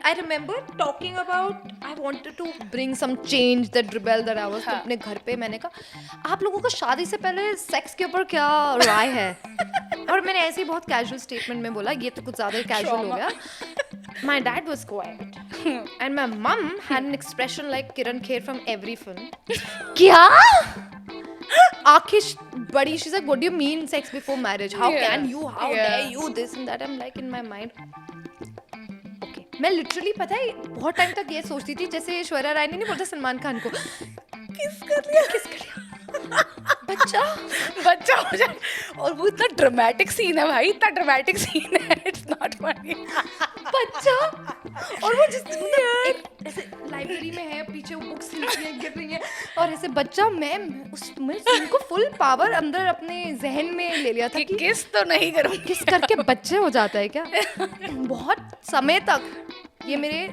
I remember talking about I wanted to bring some change, that rebel that I was. तो अपने घर पे मैंने कहा आप लोगों को शादी से पहले सेक्स के ऊपर क्या राय है, और मैंने ऐसे ही बहुत कैजुअल स्टेटमेंट में बोला, ये तो कुछ ज़्यादा कैजुअल हो गया. My dad was quiet and my mom had an expression like Kiran Kher from every film. क्या? आंखें बड़ी. She's like, what do you mean sex before marriage? How can you? How dare you? This and that. I'm like in my mind. Okay. मैं literally पता है बहुत time तक ये सोचती थी जैसे ऐश्वर्या राय ने नहीं बोलता सलमान खान को किस कर लिया बच्चा हो जाए. और वो इतना ड्रामेटिक सीन है भाई, इतना ड्रामेटिक सीन है, इट्स नॉट फनी. बच्चा. और वो जिस ऐसे लाइब्रेरी में है, पीछे वो बुक्स गिर रही है और ऐसे बच्चा. मैं उसमें सीन को फुल पावर अंदर अपने जहन में ले लिया था कि किस तो नहीं करूँ, किस करके बच्चे हो जाता है क्या. बहुत समय तक ये मेरे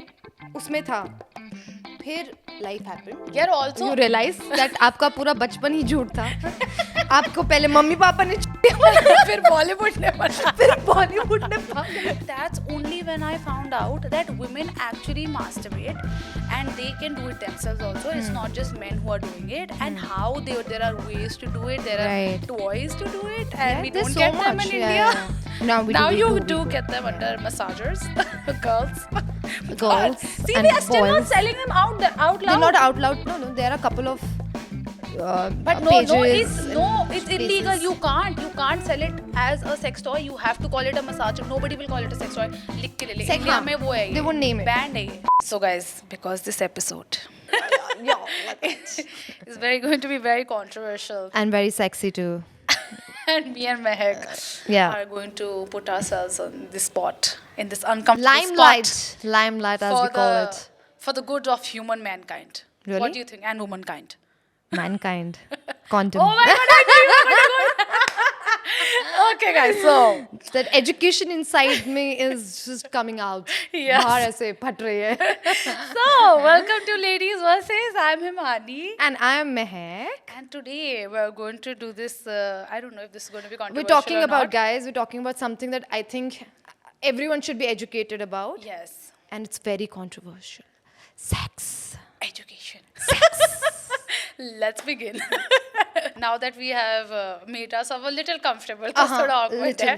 उसमें था. फिर लाइफ हैपेंड. यार ऑल्सो यू रियलाइज दैट आपका पूरा बचपन ही झूठ था. आपको पहले मम्मी पापा ने फिर बॉलीवुड ने फिर बॉलीवुड ने. That's only when I found out that women actually masturbate and they can do it themselves also. It's not just men who are doing it. And how there are ways to do it. There are toys to do it, and we don't get them in India. Now you do get them under massagers, girls. See, and they are still boys. not selling them out loud. They're not out loud. No, there are a couple of but pages it's illegal. You can't sell it as a sex toy. You have to call it a massager. Nobody will call it a sex toy. लिख के ले ले. India में वो है. They won't name it. Banned है. So guys, because this episode is going to be very controversial, and very sexy too. and me and Mehek are going to put ourselves on this spot, in this uncomfortable limelight as we call it, for the good of human mankind. Really? What do you think? And womankind. Mankind. Quantum. Oh my god. Okay guys, so that education inside me is just coming out. Yes. बाहर ऐसे फट रही है. So welcome to Ladies Versus. I'm Himani. And I am Mehek. And today we're going to do this, I don't know if this is going to be controversial. We're talking or about, not. guys, we're talking about something that I think everyone should be educated about. Yes. And it's very controversial. Sex. Education. Let's begin. Now that we have made ourselves a little comfortable, तो थोड़ा awkward है.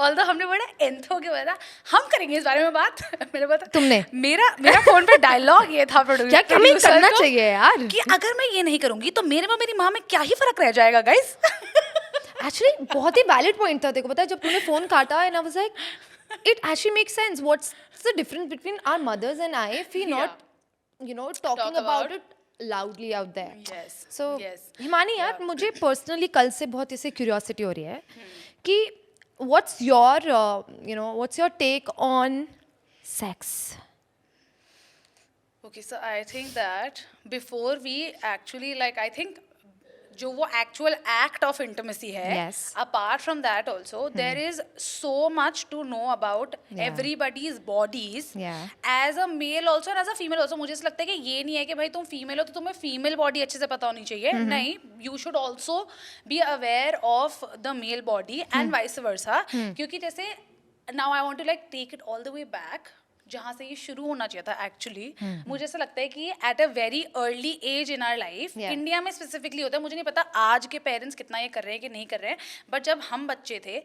Although हमने बड़ा एंथो के बोला हम करेंगे इस बारे में बात. मैंने बोला तुमने मेरा फोन पे डायलॉग ये था क्या हमें करना चाहिए यार कि अगर मैं ये नहीं करूंगी तो मेरे में मेरी माँ में क्या ही फर्क रह जाएगा गाइस. Actually बहुत ही valid point था. देखो पता है जब तूने फोन काटा and I was like it actually makes sense. What's the difference between our mothers and I if we not talking about it loudly out there. Yes. So yes. Himani यार मुझे personally कल से बहुत ऐसे curiosity हो रही है कि what's your take on sex? Okay, so I think that before we actually I think जो वो actual act of intimacy है, yes. apart from that also there is so much to know about everybody's bodies as a male also and as a female also. मुझे ऐसा लगता है कि ये नहीं है कि भाई तुम फीमेल हो तो तुम्हें फीमेल बॉडी अच्छे से पता होनी चाहिए. नहीं, you should also be aware of the male body and vice versa. क्योंकि जैसे now I want to take it all the way back जहाँ से ये शुरू होना चाहिए था एक्चुअली. मुझे ऐसा लगता है कि at a very early age in our life, India में स्पेसिफिकली होता है, मुझे नहीं पता आज के पेरेंट्स कितना ये कर रहे हैं कि नहीं कर रहे हैं, बट जब हम बच्चे थे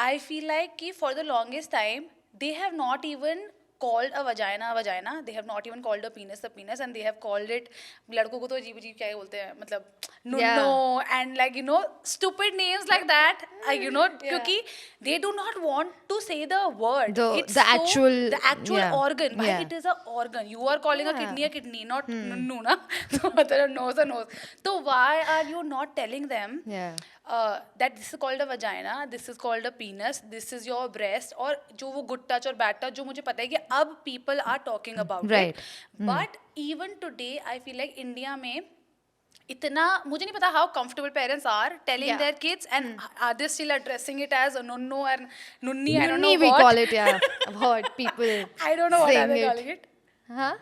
आई फील लाइक कि for the longest time they have not even called a vagina, they have not even called a penis, and they have called it, लड़कों को तो अजीब क्या बोलते हैं, मतलब nunno and stupid names like that, क्योंकि they do not want to say the word, the actual organ. Why it is a organ, you are calling a kidney, not nunnu na, so nose. So why are you not telling them that this is called a vagina, this is called a penis, this is your breast, और जो वो good touch और bad touch जो मुझे पता है कि अब people are talking about it. But even today I feel like India में इतना मुझे नहीं पता how comfortable parents are telling their kids, and are they still addressing it as nunno and nunni, I don't know what. We call it, what people I don't know what are they calling it. Huh?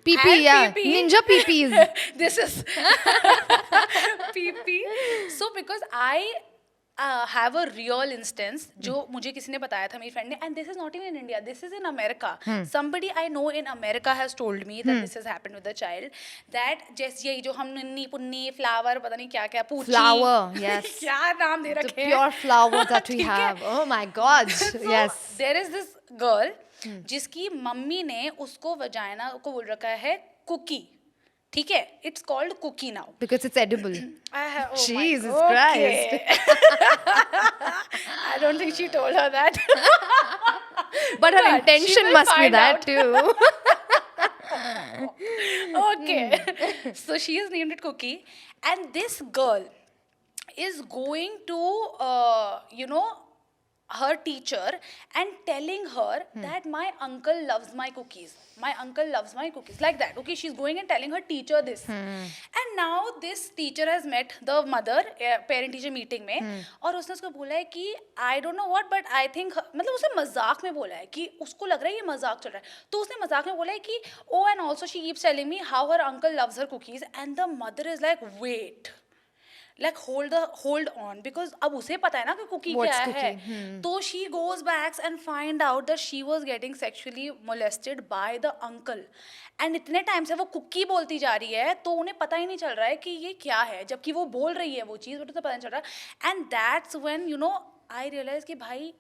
PP, ninja PPs. This is PP. So because I have a real instance जो मुझे किसी ने बताया था मेरी friend ने, and this is not even in India, this is in America. Somebody I know in America has told me that this has happened with a child, that जैसे यही जो हम नन्ही पुन्नी फ्लावर पता नहीं क्या क्या पूछी Flower, yes. क्या नाम दे The रखे हैं pure flower that we ठीक है? have. Oh my God. So, Yes. there is this girl जिसकी मम्मी ने उसको वजाइना को बोल रखा है कुकी, ठीक है, it's called cookie now Because it's edible. oh Jesus my, Christ. I don't think she told her that. But her But she intention will must be find that out. too. Okay. So she has named it Cookie, and this girl is going to, her teacher and telling her that my uncle loves my cookies. My uncle loves my cookies. Like that. Okay, she's going and telling her teacher this. And now this teacher has met the mother, parent teacher meeting में, और उसने उसको बोला है कि I don't know what, but I think, मतलब उसने मजाक में बोला है कि उसको लग रहा है ये मजाक चल रहा है, तो उसने मजाक में बोला है कि oh, and also she keeps telling me how her uncle loves her cookies, and the mother is like, wait, like hold on, because अब उसे पता है ना कि कुकी क्या है, तो she goes back and find out that she was getting sexually molested by the uncle, and इतने टाइम से वो कुकी बोलती जा रही है तो उन्हें पता ही नहीं चल रहा है कि ये क्या है, जबकि वो बोल रही है वो चीज़, बट उसे पता नहीं चल रहा है, and that's when I realize कि भाई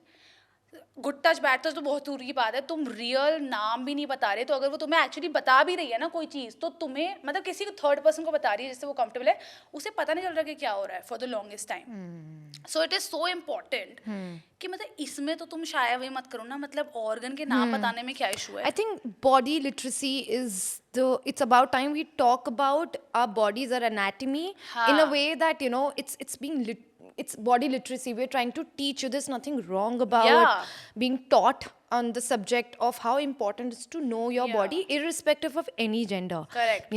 गुड टच बैड टच तो बहुत दूर की बात है, तुम रियल नाम भी नहीं बता रहे, तो अगर वो तुम्हें एक्चुअली बता भी रही है ना कोई चीज़, तो तुम्हें मतलब किसी थर्ड पर्सन को बता रही है जिससे वो कंफर्टेबल है, उसे पता नहीं चल रहा कि क्या हो रहा है for the longest time. So it is so important कि मतलब इसमें तो तुम शायद वही मत करो ना, मतलब ऑर्गन के नाम बताने में क्या इशू है. I think body literacy is it's about time we talk about our bodies, our anatomy in a way that it's being it's body literacy. We're trying to teach you. There's nothing wrong about being taught on the subject of how important it is to know your body, irrespective of any gender. Correct.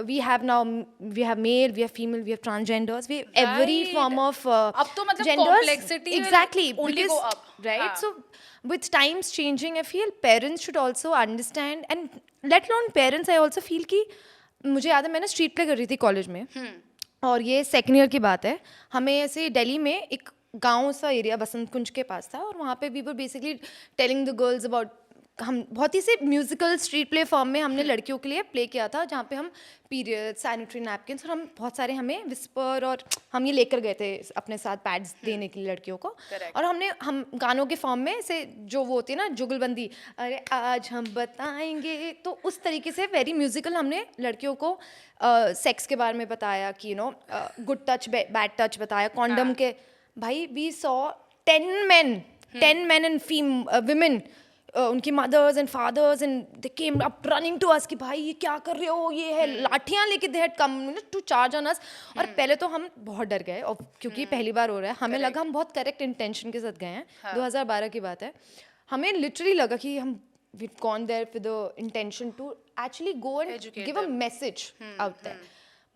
We have male, we have female, we have transgenders, we have every form of अब तो मतलब genders. complexity will Exactly, only because go up. right. So with times changing, I feel parents should also understand, and let alone parents, I also feel कि मुझे याद है मैंने street play कर रही थी कॉलेज में, और ये सेकेंड ईयर की बात है, हमें ऐसे दिल्ली में एक गांव सा एरिया बसंत कुंज के पास था, और वहाँ पे we were basically telling the girls about, हम बहुत ही से म्यूजिकल स्ट्रीट प्ले फॉर्म में हमने लड़कियों के लिए प्ले किया था, जहाँ पे हम पीरियड, सैनिटरी नैपकिन्स, और हम बहुत सारे हमें विस्पर, और हम ये लेकर गए थे अपने साथ पैड्स देने के लिए लड़कियों को. और हम गानों के फॉर्म में से जो वो होती है ना जुगलबंदी, अरे आज हम बताएंगे, तो उस तरीके से वेरी म्यूजिकल हमने लड़कियों को सेक्स के बारे में बताया कि गुड टच बैड टच बताया, कॉन्डम के. भाई we saw 10 men and women, उनकी mothers and fathers, and they came up running to us कि भाई ये क्या कर रहे हो, ये है लाठियाँ लेके they had come to charge on us. और पहले तो हम बहुत डर गए, और क्योंकि पहली बार हो रहा है, हमें लगा हम बहुत करेक्ट इंटेंशन के साथ गए हैं. 2012 की बात है, हमें लिटरली लगा कि हम we've gone there with the intention to actually go and give a message out there.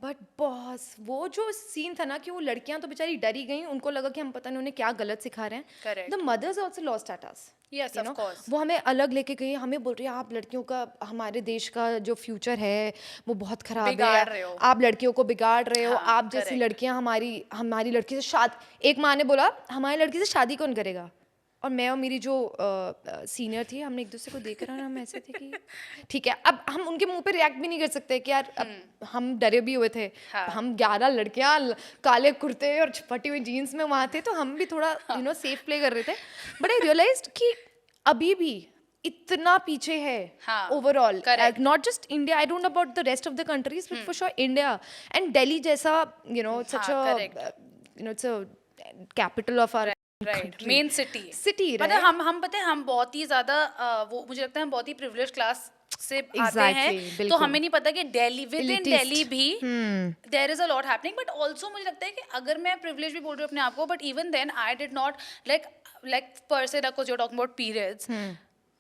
But boss वो जो सीन था ना कि वो लड़कियां तो बेचारी डरी गई, उनको लगा कि हम पता नहीं उन्हें क्या गलत सिखा रहे हैं. The mothers also lost at us. Yes, of course. वो हमें अलग लेके गई, हमें बोल रही है आप लड़कियों का, हमारे देश का जो फ्यूचर है वो बहुत खराब है, आप लड़कियों को बिगाड़ रहे हो, आप जैसी लड़कियां हमारी लड़की से शादी, एक माँ ने बोला हमारी लड़की से शादी कौन करेगा, और मैं और मेरी जो सीनियर थी, हमने एक दूसरे को देख रहा, हम ऐसे थे कि ठीक है. अब हम उनके मुंह पे रिएक्ट भी नहीं कर सकते कि यार, अब हम डरे भी हुए थे. हम 11 लड़कियां काले कुर्ते और फटी हुई जीन्स में वहाँ थे, तो हम भी थोड़ा सेफ प्ले कर रहे थे. बट आई रियलाइज्ड कि अभी भी इतना पीछे है overall, not just India, I don't know about the rest of the countries, but for sure India and Delhi जैसा सच अ it's a capital of our right, main city, right? मतलब हम पता है हम बहुत ही ज्यादा वो मुझे लगता है हम बहुत ही प्रिविलेज क्लास से आते हैं, तो हमें नहीं पता कि दिल्ली, विद इन दिल्ली भी there is a lot happening. But also मुझे लगता है कि अगर मैं प्रिविलेज भी बोल रही हूँ अपने आप को, but even then I did not like per se, because you're talking about periods,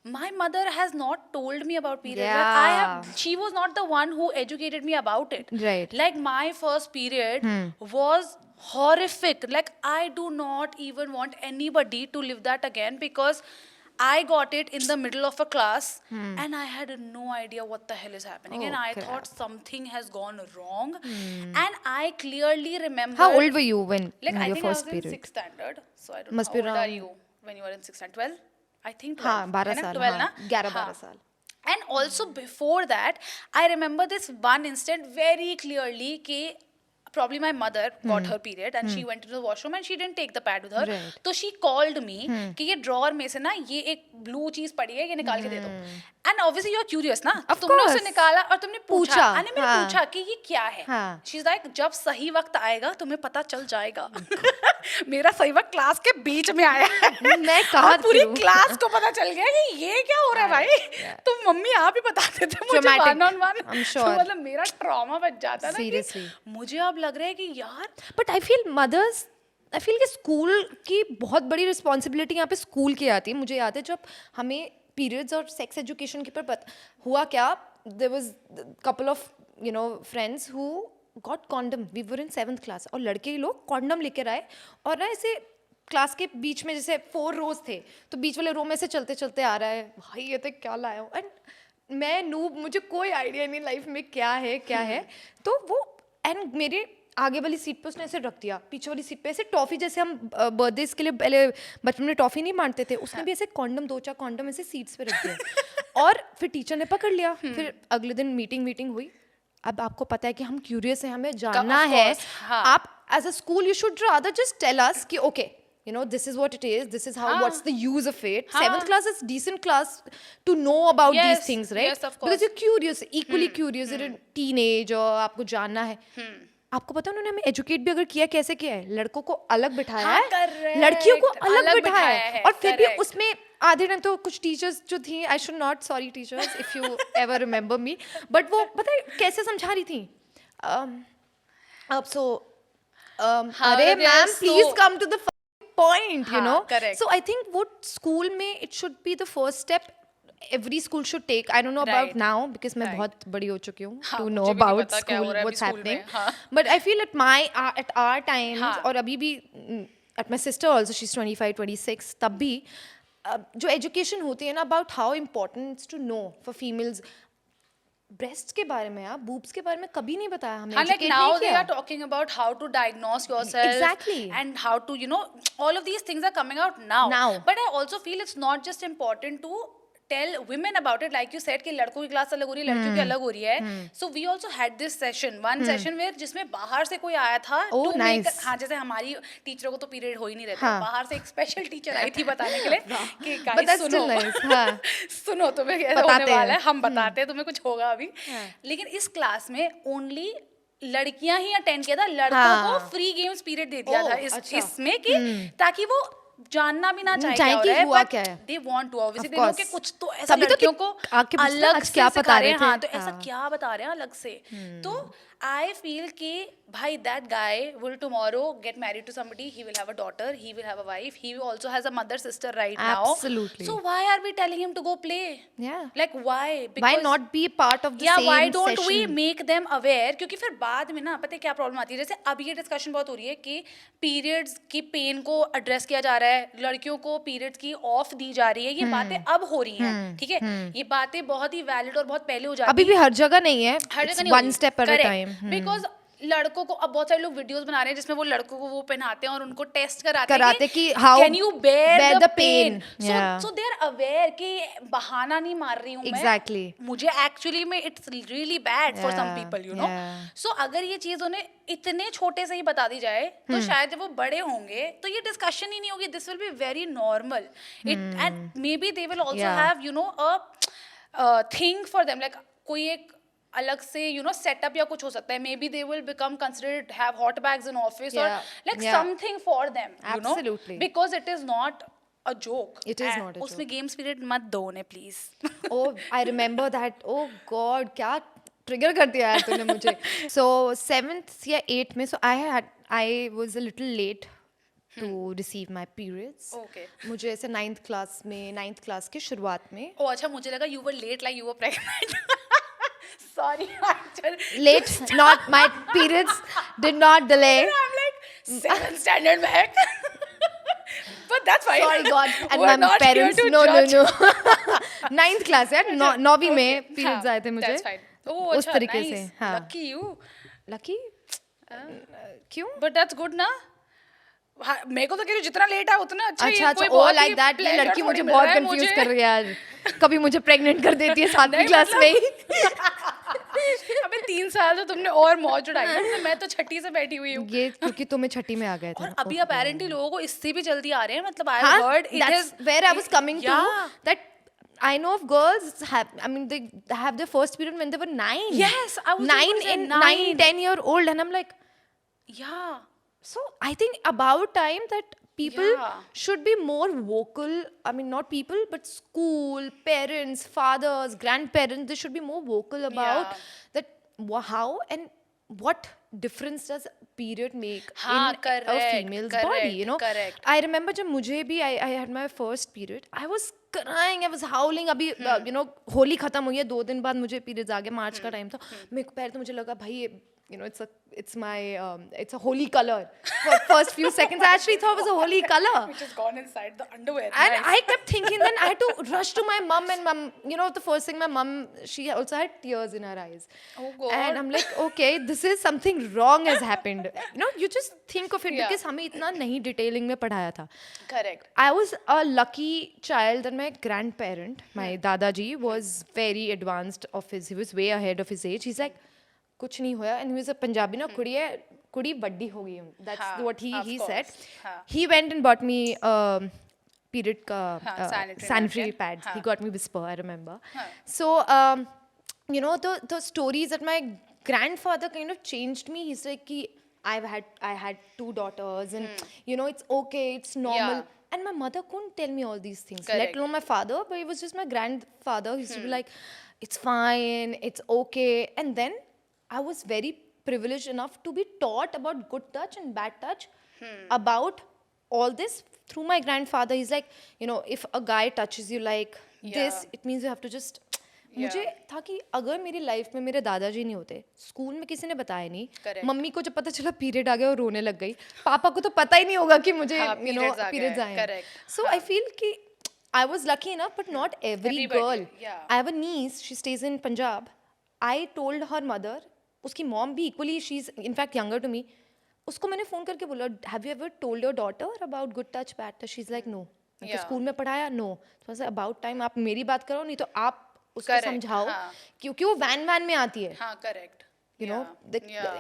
my mother has not told me about periods. She was not the one who educated me about it. Right. Like my first period was horrific. Like I do not even want anybody to live that again, because I got it in the middle of a class and I had no idea what the hell is happening, and I thought something has gone wrong. And I clearly remember. How old were you when Like, I your think I first was in period? 6th standard, so I don't Must know be how old are around- you when you were in 6th standard? 12? I think 12. हाँ 12 है ना? साल 12 हाँ ना? 11-12 हाँ. साल. And also before that, I remember this one instant very clearly कि probably my mother got her period and she went into the washroom and she didn't take the pad with her. Right. तो she called me कि ये drawer में से ना ये एक blue चीज पड़ी है, ये निकाल के दे दो. And obviously you are curious ना, तो Of तुमने उसे course. निकाला और तुमने पूछा. पूछा, मैंने हाँ. पूछा कि ये क्या है. हाँ. She's like, जब सही वक्त आएगा तुम्हें पता चल जाएगा. मेरा सही वक्त क्लास के बीच में आया है. मैं कहाँ और पूरी थी? क्लास को पता चल गया कि ये क्या हो रहा है भाई. तो मम्मी आप ही बताते थे मुझे Traumatic, one on one. I'm तो sure. मतलब मेरा ट्रॉमा बच जाता ना Seriously. कि मुझे अब लग रहा है कि यार but I feel mother's I feel कि स्कूल की बहुत बड़ी रिस्पॉन्सिबिलिटी यहाँ पे स्कूल की आती है. मुझे याद है जब हमें पीरियड्स और सेक्स एजुकेशन के पर हुआ क्या, there was couple of you know friends who got condom. We were in 7th class और लड़के ही लोग कॉन्डम लेकर आए और ना ऐसे क्लास के बीच में जैसे 4 रोज थे तो बीच वाले रो में से चलते चलते आ रहा है. भाई ये तो क्या लाया हो. एंड मैं नूब, मुझे कोई आइडिया नहीं लाइफ में क्या है. तो वो एंड मेरे आगे वाली सीट पे उसने ऐसे रख दिया, पीछे वाली सीट पे ऐसे टॉफी, जैसे हम बर्थडेज के लिए पहले बचपन में टॉफी नहीं बांटते थे, उसने भी ऐसे कॉन्डम 2-4 कॉन्डम ऐसे सीट्स पे रख दिया. और फिर टीचर ने पकड़ लिया. फिर अगले दिन मीटिंग हुई. अब आपको पता है कि हम क्यूरियस हैं, हमें जानना है. आप as a school you should rather just tell us कि okay you know this is what it is, this is how what's the use of it. 7th class is decent class to know about these things, right? Yes, of course. Because you're curious, equally curious. you're a teenage और आपको जानना है. आपको पता है उन्होंने हमें educate भी अगर किया, कैसे किया है, लड़कों को अलग बिठाया है, लड़कियों को अलग बिठाया है. और फिर भी उसमें आधे टाइम तो कुछ टीचर्स जो थी, I should not, sorry teachers if you ever remember me, but वो पता है कैसे समझा रही थी. अब सो अरे ma'am please come to the point, you know. Correct. So I think what school में it should be the first step every school should take. I don't know about now because मैं बहुत बड़ी हो चुकी हूँ to know about school, what's happening. But I feel at our times और अभी भी at my sister also, she's 25, 26, तब भी जो education होती है ना about how important it's to know for females. Breast के बारे में, बूब्स के बारे में कभी नहीं बताया हमें. like now they are talking about how to diagnose yourself. Exactly. And how to, you know, all of these things are coming out now. But I also feel it's not just important to tell women about it, like you said कि लड़कों की class अलग हो रही है, लड़कियों की अलग हो रही है. So we also had this one session where जिसमें बाहर से कोई आया था to make, हाँ जैसे हमारी टीचरों को तो पीरियड हो ही नहीं रहता, बाहर से एक स्पेशल टीचर आई थी बताने के लिए कि गाइस सुनो सुनो तुम्हें कैसे होने वाला है, हम बताते हैं तुम्हें कुछ होगा अभी. लेकिन इस क्लास में ओनली लड़कियां ही अटेंड किया था, लड़कों को फ्री गेम्स पीरियड दे दिया था इसमें कि ताकि वो जानना भी ना चाहे क्या हुआ क्या है. They want to obviously they know कि कुछ तो ऐसा लड़कियों को अलग से सिखा रहे हैं. हाँ तो ऐसा क्या बता रहे हैं अलग से. तो I feel कि भाई that guy will tomorrow get married to somebody, he will have a daughter, he will have a wife, he also has a mother sister right now. Absolutely. So why are we telling him to go play? Yeah. Like why? Because why not be part of the same why don't session? we make them aware? क्योंकि फिर बाद में ना पता है क्या problem आती है. जैसे अब ये डिस्कशन बहुत हो रही है कि पीरियड्स की पेन को एड्रेस किया जा रहा है, लड़कियों को पीरियड्स की ऑफ दी जा रही है, ये बातें अब हो रही हैं. ठीक है, ये बातें बहुत ही वैलिड और बहुत पहले हो जाती है. अभी भी हर जगह नहीं है, हर जगह नहीं, one step at a time. Because लड़कों को अब बहुत सारे लोग वीडियोस बना रहे हैं जिसमें वो लड़कों को वो पहनाते हैं और उनको टेस्ट कराते हैं कि how can you bear the pain. So they are aware कि बहाना नहीं मार रही हूं मैं, मुझे एक्चुअली में it's really bad for some people, you know. So अगर ये चीज उन्हें इतने छोटे से ही बता दी जाए तो शायद जब वो बड़े होंगे तो ये डिस्कशन ही नहीं होगी. This will be very normal. It and may be they will also have, you know, a thing for them, like कोई एक अलग से, यू नो, सेटअप या कुछ हो सकता है. Maybe they will become considered have hot bags in office और like something for them, you know, because it is not a joke. It is not a joke. उसमें games period मत दो उन्हें please. Oh, I remember that. Oh God, क्या trigger कर दिया यार तूने मुझे. So 7th या 8th में, so I was a little late to receive my periods. Okay. मुझे ऐसे 9th क्लास की शुरुआत में. Oh अच्छा, मुझे लगा you were late like you were pregnant. Sorry, late, not my periods did not delay. I'm like 7th standard Mehek. But that's fine. Sorry God and We're my not here parents. to No, judge. Ninth class है, नौवीं में periods आए थे मुझे. That's fine. Oh, उस अच्छा, तरीके से. nice. हाँ. Lucky you. Lucky? क्यों? But that's good ना. हाँ, मेरे को तो कह रही जितना लेट है उतना अच्छा ही है. अच्छा कोई ओ बहुत लाइक ही दैट. ये pleasure लड़की थोड़ी मुझे मिल बहुत रहा है कंफ्यूज मुझे. कर रही है यार. कभी मुझे प्रेग्नेंट कर देती है 7वीं क्लास में ही. अबे 3 साल तो तुमने और मौज उड़ाई है. मैं तो छठी से बैठी हुई हूँ. ये क्योंकि तुम्हें छठी में आ गए थे. और अभी अपेरेंटली लोगों को इससे भी जल्दी आ रहे हैं. मतलब आई हाँ, heard it that's is where I was coming to. That I know of girls they have their first period when they were 9. Yes, I was just gonna say 9. 10-year-old, and I'm like, yeah. so I think about time that people Yeah. should be more vocal. I mean, not people, but school, parents, fathers, grandparents, they should be more vocal about Yeah. that how and what difference does period make हाँ, in a correct, female's body, you know. correct. I remember जब मुझे भी I had my first period, I was crying, I was howling. अभी you know Holi खत्म हुई है, 2 दिन बाद मुझे periods आ गए. मार्च का टाइम था. मेरे को पहले तो मुझे लगा भाई you know it's a holy color. For first few seconds I actually thought it was a holy color. Which has gone inside the underwear. And Nice. I kept thinking, then I had to rush to my mum, and mum, you know, the first thing, my mum, she also had tears in her eyes. Oh God. And I'm like, okay, this is something wrong has happened. You know, you just think of it Yeah. because हमें इतना नहीं detailing में पढ़ाया था. Correct. I was a lucky child that my grandparent, my Dadaji, was very advanced he was way ahead of his age. He's like, कुछ नहीं होया, and he was a Punjabi ना, कुड़ी बड्डी हो गई. That's what he said. He went and bought me period का sanitary pads. He got me Whisper, I remember. So you know the stories that my grandfather kind of changed me. He's like कि I had 2 daughters, and you know it's okay, it's normal. Yeah. And my mother couldn't tell me all these things. Correct. Let alone my father, but it was just my grandfather. He used to be like, it's fine, it's okay. And then I was very privileged enough to be taught about good touch and bad touch, about all this through my grandfather. He's like, you know, if a guy touches you like this, it means you have to just... मुझे था कि अगर मेरी life में मेरे दादाजी नहीं होते, स्कूल में किसी ने बताया नहीं. मम्मी को जब पता चला पीरियड आ गया और रोने लग गई. पापा को तो पता ही नहीं होगा कि मुझे यू नो पीरियड्स आए. सो आई फील कि I was lucky enough, but not every girl. I have a niece, she stays in Punjab. I told her mother, उसकी mom भी equally, she's in fact younger to me. उसको मैंने phone करके बोला, have you ever told your daughter about good touch, bad touch? She's like, no. तो school में पढ़ाया, no. तो ऐसा about time आप मेरी बात करो, नहीं तो आप उसको समझाओ, क्योंकि वो वैन में आती है. हाँ, correct. You know,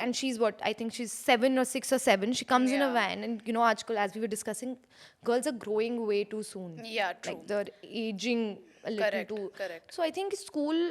and she's what, I think she's 7 or 6 or 7. She comes in a van, and you know, आजकल, as we were discussing, girls are growing way too soon. Yeah, true. Like they're aging a little too. Correct. So I think school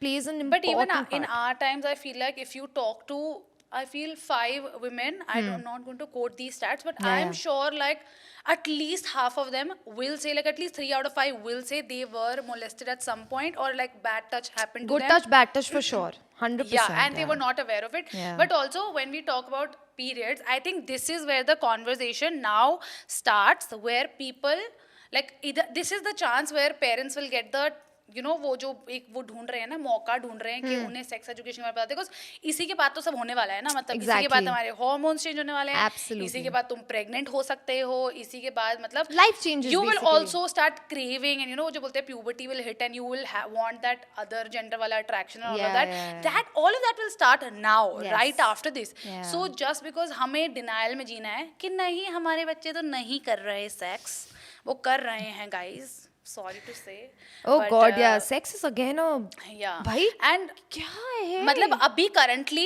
plays an important part. But even in our times, I feel like if you talk to, I feel 5 women, I'm not going to quote these stats, but I'm sure like at least half of them will say, like at least 3 out of 5 will say they were molested at some point, or like bad touch happened to them. Good touch, bad touch for sure. 100%. Yeah, and they were not aware of it. Yeah. But also when we talk about periods, I think this is where the conversation now starts, where people, like either this is the chance where parents will get the, you know, वो जो एक वो ढूंढ रहे हैं ना, मौका ढूंढ रहे हैं कि उन्हें सेक्स एजुकेशन के बारे में बताते, बिकॉज इसी के बाद तो सब होने वाला है ना, मतलब इसी के बाद हमारे हार्मोन्स चेंज होने वाले हैं. Absolutely. इसी के बाद तुम प्रेग्नेंट हो सकते हो, इसी के बाद मतलब life changes, you will basically. also start craving, and you know जो बोलते हैं puberty will hit and you will want that other gender वाला attraction and all of that. That all of that will start now, right after this. So just because हमें denial में जीना है कि नहीं हमारे बच्चे तो नहीं कर रहे सेक्स, वो कर रहे हैं guys. Sorry to say. Oh but, God, yeah. Sex is again a... Yeah. भाई and क्या है? मतलब अभी currently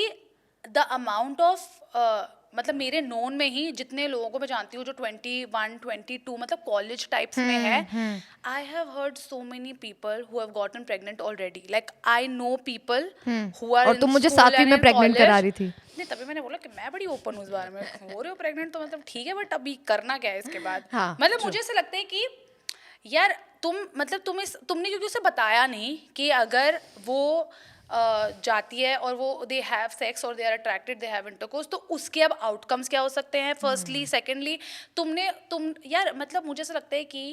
the amount of मतलब मेरे नोन में ही जितने लोगों को मैं जानती हूँ जो 21, 22 मतलब कॉलेज टाइप्स में है, I have heard so many people who have gotten pregnant already. Like I know people who are और तुम मुझे 7वीं में प्रेग्नेंट करा रही थी. नहीं, तभी मैंने बोला कि मैं बड़ी ओपन हूँ इस बारे में. हो रहे हो प्रेग्नेंट तो मतलब ठीक है, बट अभी करना क्या है इसके बाद. मतलब मुझे ऐसा लगता है कि यार तुम मतलब तुमने क्योंकि उसे बताया नहीं कि अगर वो जाती है और वो दे हैव सेक्स और they are attracted, they have intercourse, तो उसके अब आउटकम्स क्या हो सकते हैं. फर्स्टली, सेकेंडली तुम यार मतलब मुझे ऐसा लगता है कि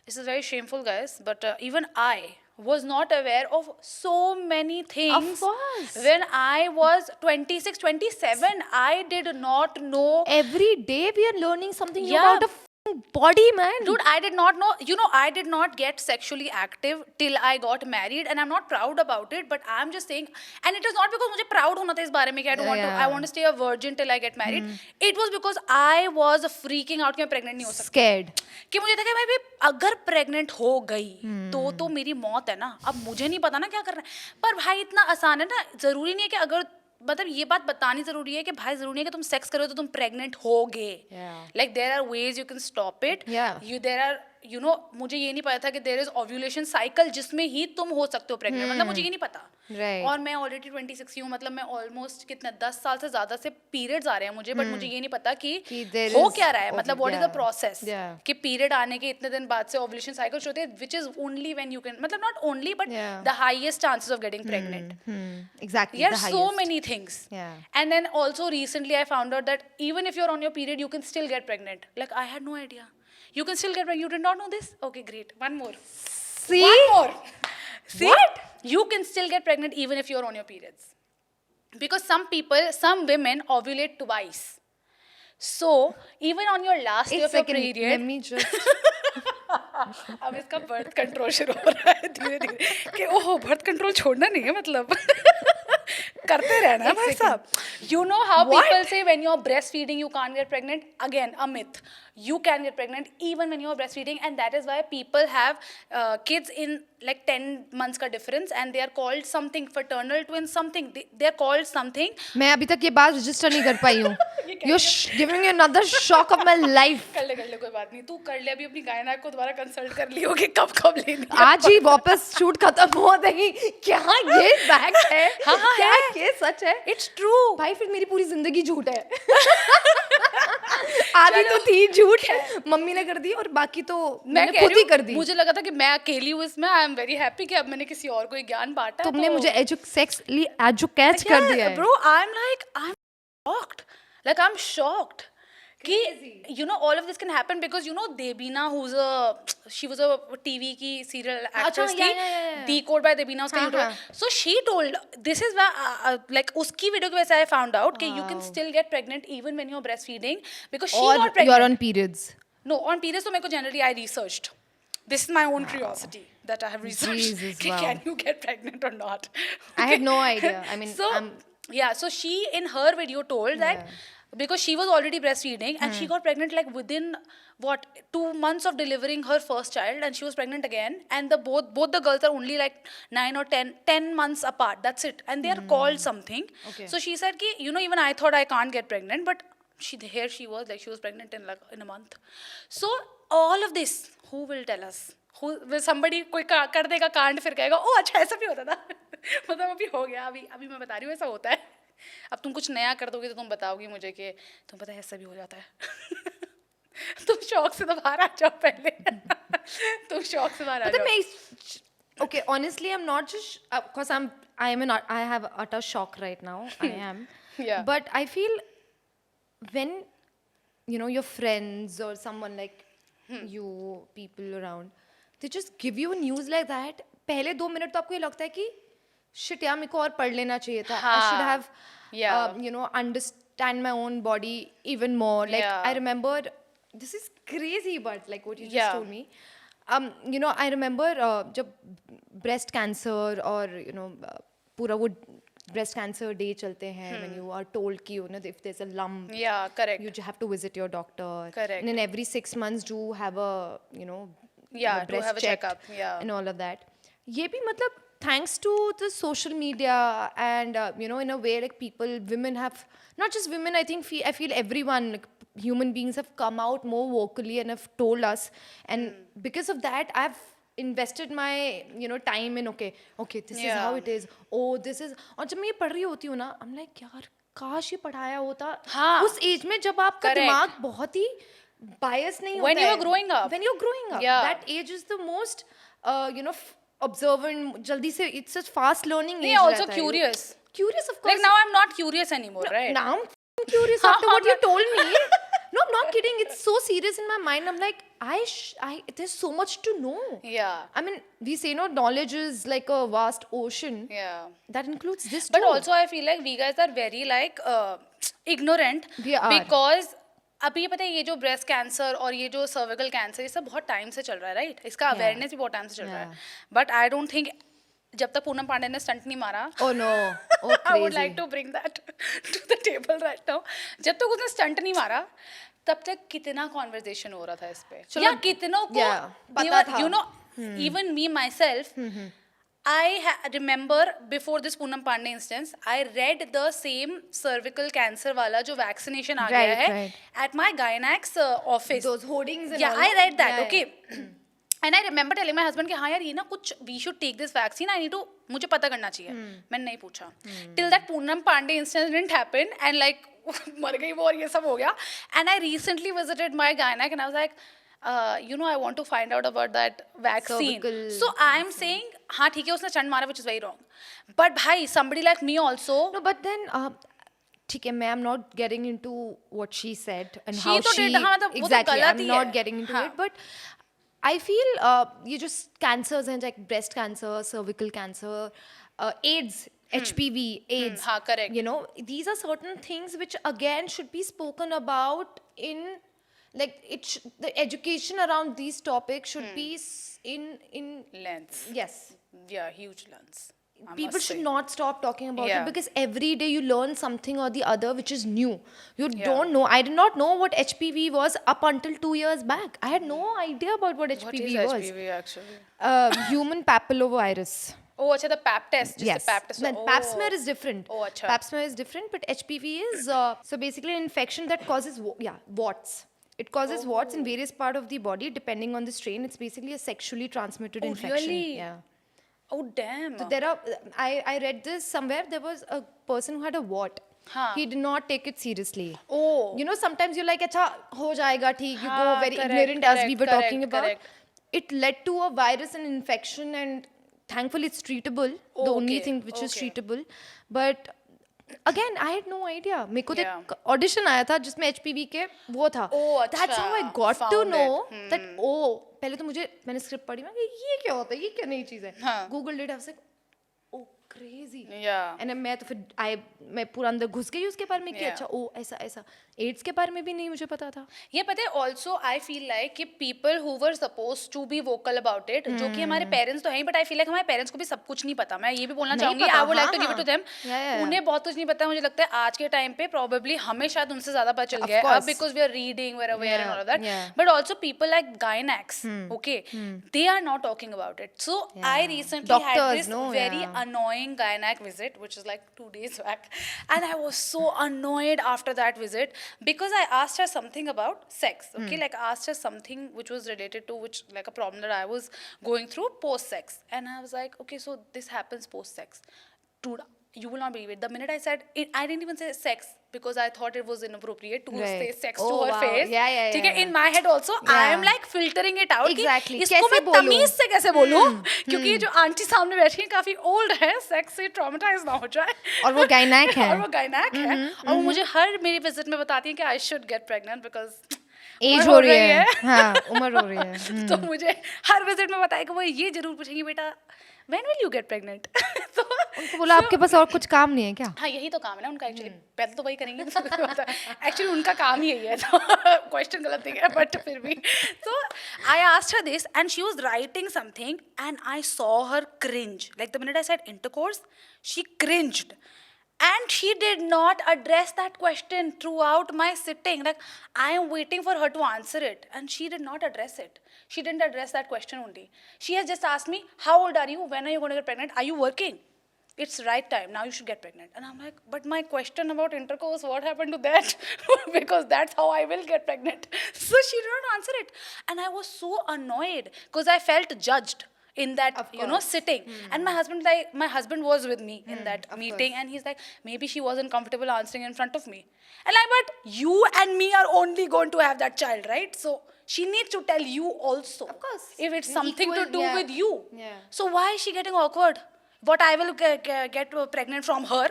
this is very shameful guys, but even I was not aware of so many things. Of course. When I was 26, 27, I did not know. Every day we are learning something new about a body, man. Dude, I did not know, I did not get sexually active till I got married, and I'm not proud about it, but I'm just saying, and it is not because मुझे proud होना था इस बारे में कि I want to stay a virgin till I get married. It was because I was freaking out कि मैं pregnant नहीं हो सकती. Scared. कि मुझे था कि भाई अगर pregnant हो गई तो मेरी मौत है ना, अब मुझे नहीं पता ना क्या करना है. पर भाई इतना आसान है ना, जरूरी नहीं है कि अगर मतलब ये बात बतानी जरूरी है कि भाई जरूरी नहीं है कि तुम सेक्स करो तो तुम प्रेग्नेंट होगे. Like there are ways you can stop it. There are मुझे ये नहीं पता था कि देयर इज ओव्यूलेशन साइकिल जिसमें ही तुम हो सकते हो प्रेग्नेंट. मतलब मुझे ये नहीं पता. और मैं ऑलरेडी 26 हूँ, मतलब मैं ऑलमोस्ट कितना 10 साल से ज्यादा से पीरियड्स आ रहे हैं मुझे, बट मुझे ये नहीं पता कि हो क्या रहा है, मतलब व्हाट इज द प्रोसेस कि पीरियड आने के इतने दिन बाद से ओव्यूलेशन साइकिल होते हैं, which is only when you can, मतलब not only but the highest chances of getting pregnant. Exactly. There are so many things. And then also recently I found out that even if you're on your period, you can still get pregnant. Like I had no idea. You can still get pregnant. You did not know this? Okay, great. One more. See? One more. See? What? You can still get pregnant even if you're on your periods. Because some women ovulate twice. So even on your last day of your period. Let me just. अब इसका birth control शुरू हो रहा है धीरे धीरे कि ओहो बर्थ कंट्रोल छोड़ना नहीं है, मतलब करते रहना भाई साहब. You know how people say when you're breastfeeding you can't get pregnant? Again, a myth. You can get pregnant even when you're breastfeeding, and that is why people have kids in like 10 months का difference, and they are called something fraternal twins, something. They are called something. मैं अभी तक ये बात register नहीं कर पाई हूँ. You're giving me another shock of my life. कर ले कोई बात नहीं, तू कर ले. अभी अपनी गायनाक को दोबारा कंसल्ट कर लियो कि कब लेनी है. आज ही वापस शूट खत्म हो गई. क्या ये फैक्ट है? हाँ क्या ये सच है? It's true. भाई फिर मेरी पूरी जिंदगी झूठ है. आधी तो थी झूठ, मम्मी ने कर दी और बाकी तो मैंने खुद ही कर दी. मुझे लगा था कि मैं अकेली हूँ इसमें. आई एम वेरी हैप्पी कि अब मैंने किसी और को ज्ञान बांटा. तुमने मुझे एजुकेट कर दिया है. Bro I am shocked. Like I'm shocked. You know all of this can happen because you know Debina, she was a TV की serial actress थी. Decode by Debina उसका YouTube. So she told, this is why like उसकी video की वजह से I found out कि you can still get pregnant even when you're breastfeeding because she got pregnant. You're on periods. No, on periods तो मेरे को generally I researched. This is my own curiosity that I have researched. Jesus, Can you get pregnant or not? I had no idea. I mean, so she in her video told that because she was already breastfeeding and she got pregnant like within 2 months of delivering her first child, and she was pregnant again, and both the girls are only like 9 or 10 months apart. That's it, and they are called something. So she said ki, even I thought I can't get pregnant, but she was pregnant in a month. So all of this, who will tell us? Who will somebody कोई कर देगा कांड, फिर कहेगा ओ अच्छा ऐसा भी होता था. मतलब अभी हो गया, अभी मैं बता रही हूँ ऐसा होता है. अब तुम कुछ नया कर दोगे तो तुम बताओगी मुझे कि तुम पता है ऐसा भी हो जाता है. तुम शौक से तो बाहर आ जाओ पहले. तुम शौक से बाहर आ जाओ. Okay, honestly, I'm not just because I have utter shock right now. I am. Yeah. But I feel when your friends or someone like you, people around, they just give you news like that. पहले 2 minute तो आपको ये लगता है कि shit यार मेरे को और पढ़ लेना चाहिए था. I should have understand my own body even more. Like I remember, this is crazy, but like what you just told me. I remember जब breast cancer और पूरा वो breast cancer day चलते हैं, when you are told कि if there's a lump, correct, you have to visit your doctor. Correct. And then every 6 months do have a breast have a checkup. And all of that. ये भी मतलब thanks to the social media and in a way like women have, not just women, I feel everyone, like human beings have come out more vocally and have told us, and because of that I've invested my time in okay this is how it is, this is. और जब मैं ये पढ़ रही होती हूँ ना, I'm like यार काश ये पढ़ाया होता उस एज में जब आपका दिमाग बहुत ही bias नहीं होता when you're growing up. That age is the most observant, jaldi se, it's such fast learning age. Also curious of course. Like now I'm not curious anymore, right? Now I'm curious after what you told me. No, I'm not kidding, it's so serious in my mind. I'm like there's so much to know. I mean, we say knowledge is like a vast ocean. That includes this too. But also I feel like we guys are very like ignorant. We are. Because अभी ये पता है ये जो breast cancer और ये जो cervical cancer ये सब बहुत टाइम से चल रहा है, राइट? इसका अवेयरनेस भी बहुत टाइम से चल रहा है, बट आई डोंट थिंक जब तक पूनम पांडे ने स्टंट नहीं मारा, oh no, oh I would crazy, like to bring that to the table right now, जब तक उसने स्टंट नहीं मारा तब तक कितना कॉन्वर्सेशन हो रहा था इस पे, या कितनों को पता था, you know, even me my self, I remember before this Poonam Pandey instance, I read the same cervical cancer वाला जो vaccination आ गया है at my gynec's office. those hoardings and yeah, all I read that. yeah, okay. And I remember telling my husband कि हाँ यार ये ना कुछ we should take this vaccine. I need to, मुझे पता करना चाहिए. मैंने नहीं पूछा. Till that Poonam Pandey instance didn't happen and like मर गई वो और ये सब हो गया. And I recently visited my gynac and I was like, you know, I want to find out about that vaccine. Cervical. So I'm saying, हाँ ठीक है उसने चंड मारा, which is very wrong. But भाई, somebody like me also. no but then ठीक है, मैं I'm not getting into what she said and She how तो she did, हाँ, मतलब वो तो exactly गलत I'm ही not है. getting into हाँ. it, but I feel ये जो cancers हैं like breast cancer, cervical cancer, AIDS, HPV, AIDS, हाँ, correct. you know, these are certain things which again should be spoken about in like the education around these topics should be in Lens. yes, Yeah, huge lens. I people must should say. not stop talking about Yeah. it because every day you learn something or the other which is new. You don't know. I did not know what HPV was up until 2 years back. I had no idea about what What HPV is was. HPV actually? Human papillomavirus. Oh, अच्छा, the pap test. Just Yes. the pap test. Then pap smear is different. Oh, अच्छा. Pap smear is different, but HPV is so basically an infection that causes warts. It causes warts in various part of the body depending on the strain. It's basically a sexually transmitted Oh, infection. really? Yeah. Oh, damn. So there are, I read this somewhere. There was a person who had a wart. हाँ. He did not take it seriously. Oh. You know, sometimes you're like, अच्छा हो जाएगा ठीक. You go हाँ, very correct, ignorant as we were correct, talking about. correct. It led to a virus and infection, and thankfully it's treatable. The only Okay, thing which is okay. treatable. But again, I had no idea. मेरे को तो Yeah. एक audition आया था जिसमें HPV के वो था. Oh, That's how I अच्छा, got to found know it. that पहले तो मैंने स्क्रिप्ट पढ़ी, मैं ये क्या होता है, ये क्या नई चीज़ है. हाँ. Googled it, I was like, oh crazy. Yeah. And मैं तो फिर मैं पूरा अंदर घुस गई उसके बारे में कि Yeah. अच्छा ऐसा एड्स के बारे में भी नहीं मुझे पता था. ये पता है ऑल्सो आई फील लाइक कि people who were suppose to be vocal about it, जो कि हमारे पेरेंट्स तो हैं, बट आई फील लाइक हमारे पेरेंट्स को भी सब कुछ नहीं पता. मैं ये भी बोलना नहीं चाहूंगी, पता, आई वुड लाइक टू हाँ, give it to them. yeah. उन्हें बहुत कुछ नहीं पता. मुझे लगता है आज के टाइम पे प्रोबेबली हमें शायद उनसे ज्यादा पता चल Of गया है अब, course. Because we are reading, we are aware and all of that. yeah. But also people like gynaecs, okay, they are not talking about it. So I recently had Doctors, this no, very yeah. annoying gynec visit, which is like 2 days back, and I was so annoyed after that visit because I asked her something about sex, okay, like I asked her something which was related to which like a problem that I was going through post sex, and I was like, okay, so this happens post sex. Dude, you will not believe it. The minute I said it, I didn't even say sex because I thought it was inappropriate to Right. say sex Oh, to her wow. face. Yeah, ठीक है, yeah. in my head also I am Yeah. like filtering it out Exactly. कि इसको कैसे मैं बोलूं? तमीज से कैसे बोलूं, क्योंकि ये जो आंटी सामने बैठी है काफी ओल्ड है, सेक्स से ट्रॉमेटाइज ना हो जाए. और वो गायनेक है. और वो गायनेक है, और वो मुझे हर मेरी विजिट में बताती है कि I should get pregnant because age हो रही है. हाँ, उम्र हो रही है. तो मुझे हर विजिट में बताया कि वो ये जरूर पूछेंगी, बेटा when will you get pregnant. तो उनको बोला आपके पास और कुछ काम नहीं है क्या? हाँ, यही तो काम है ना उनका एक्चुअली. पहले तो वही करेंगे, एक्चुअली उनका काम ही यही है. तो क्वेश्चन गलत नहीं है, बट फिर भी. तो I asked her this and she was writing something and I saw her cringe. Like the minute I said intercourse, she cringed. And she did not address that question throughout my sitting. Like, I am waiting for her to answer it. And she did not address it. She didn't address that question only. She has just asked me, how old are you? When are you going to get pregnant? Are you working? It's right time. Now you should get pregnant. And I'm like, but my question about intercourse, what happened to that? Because that's how I will get pregnant. So she did not answer it. And I was so annoyed because I felt judged in that, you know, sitting. And my husband was with me in that meeting, and he's like, maybe she wasn't comfortable answering in front of me. And like, but you and me are only going to have that child, right? So she needs to tell you also. Of course. If it's something Equal, to do yeah. with you. Yeah. So why is she getting awkward? What I will get pregnant from her?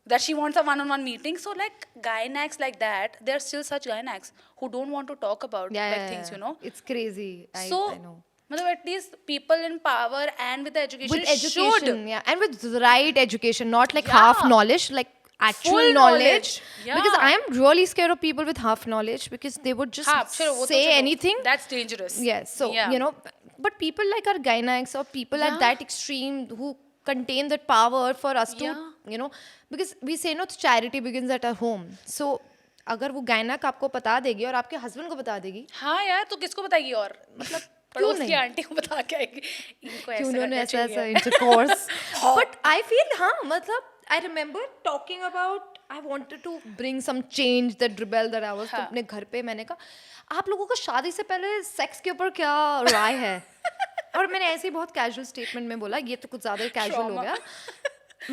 That she wants a one-on-one meeting. So like gynacs like that, there are still such gynacs who don't want to talk about things, you know. It's crazy. I know. मतलब at least people in power and with the education With education, should. yeah, and with the right education, not like Yeah. half knowledge, like actual Full knowledge. Yeah. Because I am really scared of people with half knowledge because they would just वो तो say चलो, anything. That's dangerous. Yes, so Yeah. you know, but people like our gynecologists or people at Yeah. that extreme who contain that power for us to, Yeah. you know, because we say no, charity begins at our home. So अगर वो गायनक आपको बता देगी और आपके husband को बता देगी, हाँ यार, तो किसको बताएगी और मतलब पड़ोस की आंटी को बता के आएगी इनको कि ऐसा उन्होंने करना ऐसा ऐसा चाहिए इंटरकोर्स. बट आई फील हाँ मतलब I remember talking about I wanted to bring some change that rebel that I was. तो अपने घर पे मैंने कहा आप लोगों का शादी से पहले सेक्स के ऊपर क्या राय है. और मैंने ऐसे ही बहुत कैजुअल स्टेटमेंट में बोला, ये तो कुछ ज्यादा कैजुअल हो गया.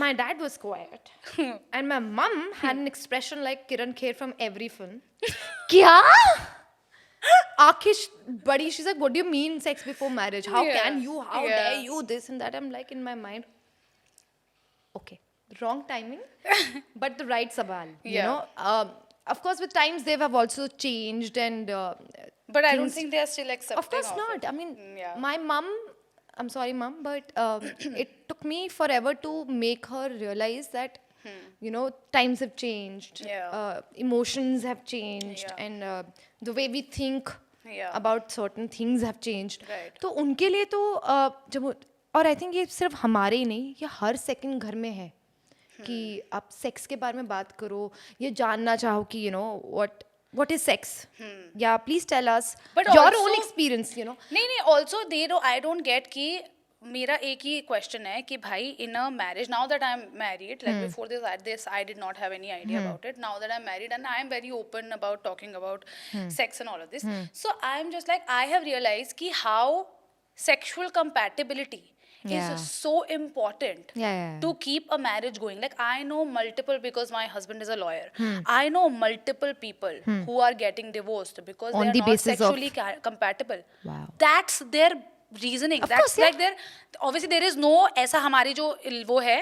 My dad was quiet and my mom had an expression like Kiran Kher from every film. क्या आखिर बड़ी, she's like, what do you mean sex before marriage? How can you? How dare you? This and that. I'm like in my mind, okay, wrong timing, but the right sabal. You know, of course, with times they have also changed and. But I don't think they are still accepting. Of course not. I mean, my mom. I'm sorry, mom, but it took me forever to make her realize that. You know, times have changed, emotions have changed, and the way we think about certain things have changed. तो उनके लिए तो जब और I think ये सिर्फ हमारे ही नहीं, ये हर सेकंड घर में है कि आप सेक्स के बारे में बात करो, ये जानना चाहो कि you know what is sex? Yeah, please tell us But your also, own experience. You know. नहीं also I don't get कि मेरा एक ही क्वेश्चन है कि भाई in a marriage now that I am married like before this I did not have any idea about it now that I am married and I am very open about talking about sex and all of this so I am just like I have realise कि how sexual compatibility is so important to keep a marriage going. Like I know multiple, because my husband is a lawyer, I know multiple people who are getting divorced because On they are the not basis sexually compatible. Wow. That's their reasoning. Of That's course, like their obviously there is no ऐसा हमारी जो वो है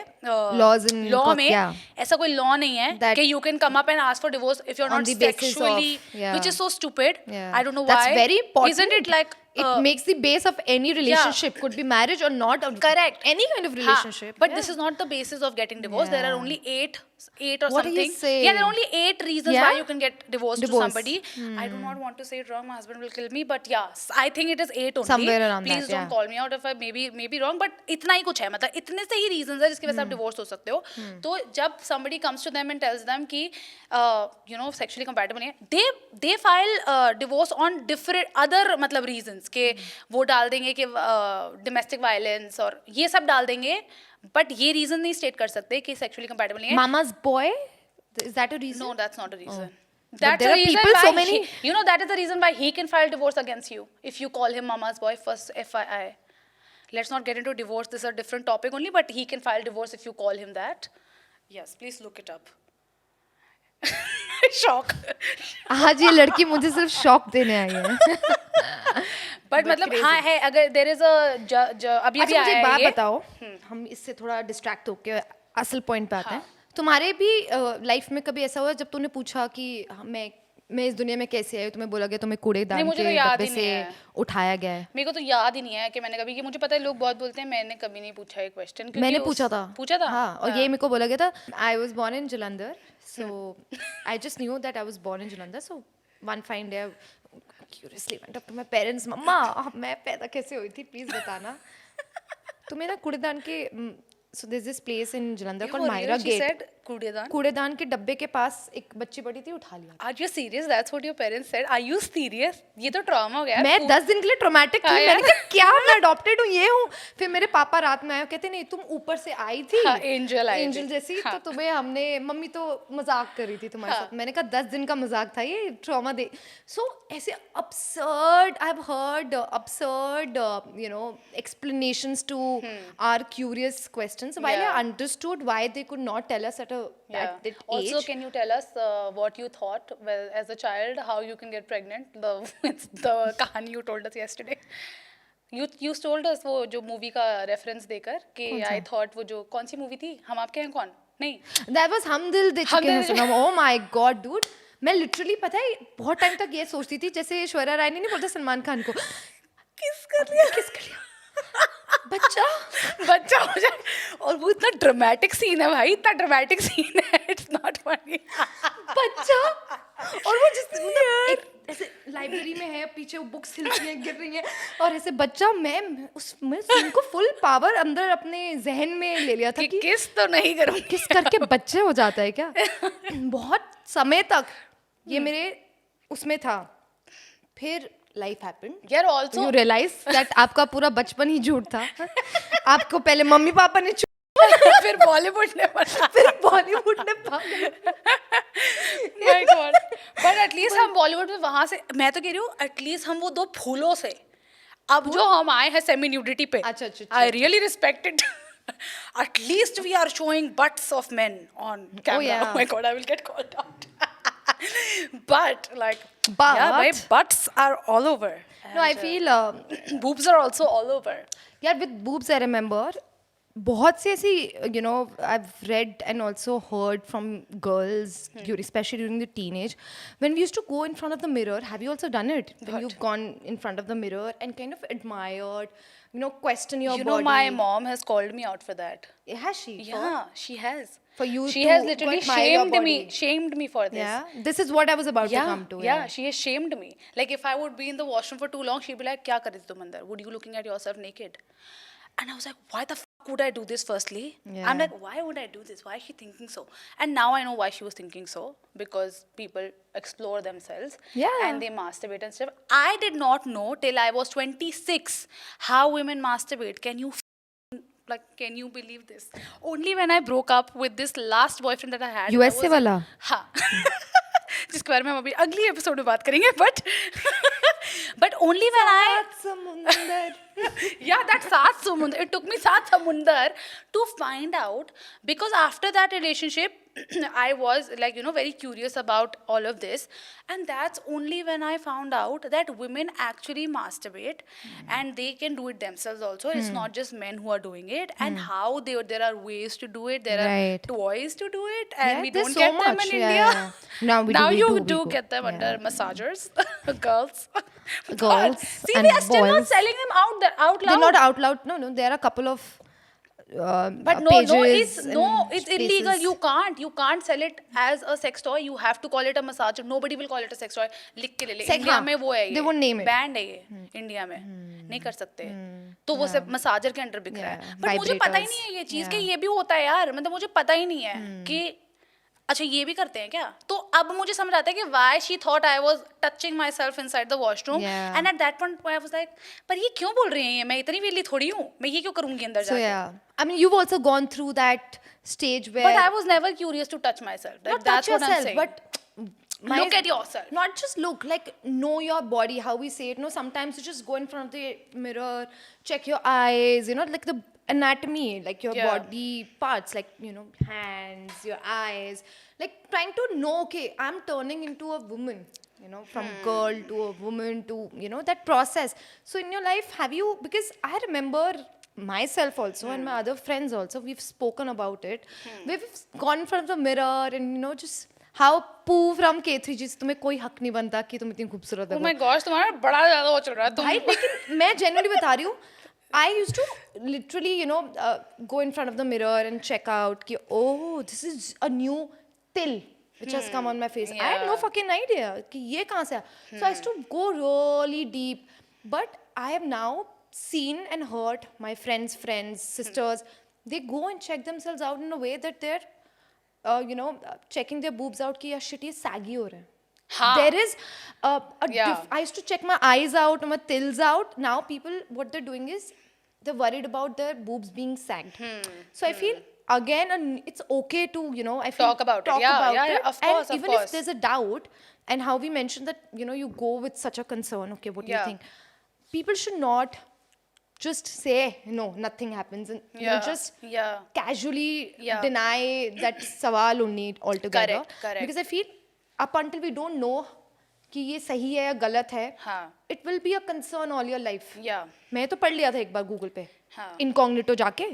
laws in law में ऐसा कोई law नहीं है कि you can come up and ask for divorce if you're not sexually, which is so stupid. I don't know why. That's very important. Isn't it like it makes the base of any relationship, could be marriage or not, or correct, any kind of relationship. But this is not the basis of getting divorced. There are only eight or what something. Are you saying? Yeah, there are only 8 reasons why you can get divorced to somebody. I do not want to say it wrong. My husband will kill me. But yeah, I think it is 8 only. Somewhere around Please that, don't call me out if I maybe wrong. But इतना ही कुछ है, मतलब इतने से ही reasons है जिसकी वजह से आप divorce हो सकते हो. तो जब somebody comes to them and tells them कि you know sexually compatible नहीं है, they file divorce on different other मतलब reasons के वो डाल देंगे कि domestic violence और ये सब डाल देंगे. But ये reason नहीं state कर सकते कि sexually compatible नहीं है. Mama's boy, is that a reason? No, that's not a reason. That's the reason why so many. You know, that is the reason why he can file divorce against you if you call him mama's boy. First, FYI. Let's not get into divorce. This is a different topic only. But he can file divorce if you call him that. Yes, please look it up. Shock. आज ये लड़की मुझे सिर्फ shock देने आई है. But मतलब हाँ है, अगर there is a अभी अच्छा मुझे एक बात बताओ, हम इससे थोड़ा डिस्ट्रैक्ट होके असल पॉइंट पे आते हैं. तुम्हारे भी लाइफ में कभी ऐसा हुआ जब तूने पूछा कि मैं इस दुनिया में कैसे आई, तुम्हें बोला गया तुम्हें कूड़ेदान के डब्बे से उठाया गया है? मेरे को तो याद ही नहीं है कि मैंने कभी, कि मुझे पता है लोग बहुत बोलते हैं, मैंने कभी नहीं पूछा ये क्वेश्चन. मैंने पूछा था हाँ, और ये मेरे को बोला गया था. I was born in Jalandhar, so I just knew that I was born in Jalandhar. So one fine day curiously went up to my parents, मम्मा मैं पैदा कैसे हुई थी, प्लीज बताना. तो मेरा कूड़ेदान के so there's this place in Jalandhar called Myra Gate. कूड़ेदान के डब्बे के पास एक बच्ची पड़ी थी, उठा लिया. Are you serious? That's what your parents said. Are you serious? ये तो ट्रॉमा हो गया. मैं 10 दिन के लिए ट्रॉमेटिक थी. मैंने कहा क्या मैं अडॉप्टेड हूँ, ये हूँ. फिर मेरे पापा रात में आए, कहते नहीं तुम ऊपर से आई थी एंजल जैसी, तो तुम्हें हमने, मम्मी तो मजाक कर रही थी तुम्हारे साथ. मैंने कहा 10 दिन का मजाक था, ये ट्रॉमा दे. सो ऐसे absurd, I've heard absurd you know explanations to our curious questions. While I understood why they could not tell us at that age. Also, can you tell us what you thought as a child, how you can get pregnant? The कहानी you told us yesterday. You told us वो जो movie का reference देकर कि I thought वो जो कौन सी movie थी, हम आपके हैं कौन? नहीं, that was हम दिल दे चुके हैं सनम. Oh my God, dude. मैं लिटरली पता है बहुत टाइम तक ये सोचती थी, जैसे ऐश्वर्या राय ने नहीं बोलता सलमान खान को किस कर लिया. बच्चा बच्चा हो जाए, और वो इतना ड्रामेटिक सीन है भाई, इतना ड्रामेटिक सीन है, इट्स नॉट फनी. बच्चा और वो जिस मतलब एक ऐसे लाइब्रेरी में है, पीछे वो बुक्स हिलती हैं, गिर रही हैं, और ऐसे बच्चा मैं सीन को फुल पावर अंदर अपने जहन में ले लिया था कि किस तो नहीं करूँगी, किस करके बच्चे हो जाता है क्या. बहुत समय तक ये मेरे उसमें था. फिर लाइफ हैपेंड. यार ऑल्सो यू रियलाइज दैट आपका पूरा बचपन ही झूठ था. आपको पहले मम्मी पापा ने फिर बॉलीवुड ने बना, फिर बॉलीवुड ने माय गॉड. बट एटलीस्ट हम बॉलीवुड में वहां से, मैं तो कह रही हूँ एटलीस्ट हम वो 2 फूलों से अब जो हम आए हैं सेमी न्यूडिटी पे, अच्छा. I really respect it. At least we are showing butts of men on camera. Oh my god, I will get called out. But like, yeah, my butts are all over. No, I feel boobs are also all over. Yeah, with boobs I remember बहुत सी ऐसी, you know, I've read and also heard from girls, especially during the teenage, when we used to go in front of the mirror. Have you also done it? When you've gone in front of the mirror and kind of admired, you know, question your body. You know, my mom has called me out for that. Has she? Yeah, she has. For you she to has literally shamed me for this. Yeah, this is what I was about to come to. Yeah, she has shamed me. Like if I would be in the washroom for too long, she'd be like, "Kya kar rahi tum andar? Would you looking at yourself naked?" And I was like, why the fuck would I do this firstly? Yeah. I'm like, why would I do this? Why is she thinking so? And now I know why she was thinking so. Because people explore themselves. Yeah. And they masturbate and stuff. I did not know till I was 26 how women masturbate. Can you believe this? Only when I broke up with this last boyfriend that I had. USA वाला? हाँ. जिसके बारे में हम अभी अगली episode में बात करेंगे. But only when that सात समुंदर. It took me 7 samundar to find out, because after that relationship I was like, you know, very curious about all of this, and that's only when I found out that women actually masturbate and they can do it themselves also. It's not just men who are doing it, and how there are ways to do it. There are toys to do it, and we don't get them in India. Now you do get them under massagers. Girls. See, and we are still not boys. selling them out loud. They're not out loud. No, there are a couple of but pages it's illegal. You can't sell it as a sex toy. You have to call it a massager. Nobody will call it a sex toy. लिख के ले ले. India में वो है ये. They won't name it. Banned है ये इंडिया में. नहीं कर सकते. तो वो सब मसाजर के अंडर बिक रहा है. But मुझे पता ही नहीं है ये चीज कि ये भी होता है यार. मतलब मुझे पता ही नहीं है कि अच्छा ये भी करते हैं क्या. तो अब मुझे समझ आता है कि why she thought I was touching myself inside the washroom, and at that point I was like, पर ये क्यों बोल रही हैं ये, मैं इतनी वेली थोड़ी हूँ, मैं ये क्यों करूँगी अंदर जाके. So yeah, I mean you've also gone through that stage where. But I was never curious to touch myself. Not That's touch what yourself, I'm saying. but look at yourself. Not just look, like know your body, how we say it. No, sometimes you just go in front of the mirror, check your eyes, you know, like the anatomy, like your body parts, like, you know, hands, your eyes, like trying to know, okay, I'm turning into a woman, you know, from girl to a woman to, you know, that process. So in your life, have you, because I remember myself also and my other friends also, we've spoken about it. We've gone in front of the mirror and, you know, just how Poo from K3 जिस तुम्हें कोई हक नहीं बनता कि तुम इतनी खूबसूरत हो. Oh my gosh, तुम्हारा बड़ा ज़्यादा वो चल रहा है. भाई लेकिन मैं genuinely बता रही हूँ, I used to literally, you know, go in front of the mirror and check out कि oh, this is a new till which has come on my face. I had no fucking idea कि ये कहाँ से आया. So I used to go really deep. But I have now seen and heard my friends, sisters, they go and check themselves out in a way that they're, you know, checking their boobs out कि यार shit ये saggy हो रहा है. There is I used to check my eyes out, my tills out. Now people, what they're doing is they're worried about their boobs being sagged. So I feel again it's okay to, you know, I feel talk about it. Yeah, of course, and even if there's a doubt, and how we mentioned that, you know, you go with such a concern, okay, what do you think? People should not just say no, nothing happens, and you know, just casually deny that sawal only altogether. Correct. Because I feel up until we don't know कि ये सही है या गलत है, it will be a concern all your life. मैं तो पढ़ लिया था एक बार गूगल पे, incognito जाके.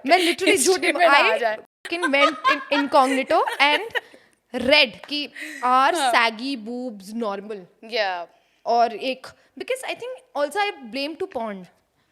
मैं literally झूठ में I went in incognito and read कि are saggy boobs normal? और एक, because I think also I blame to porn.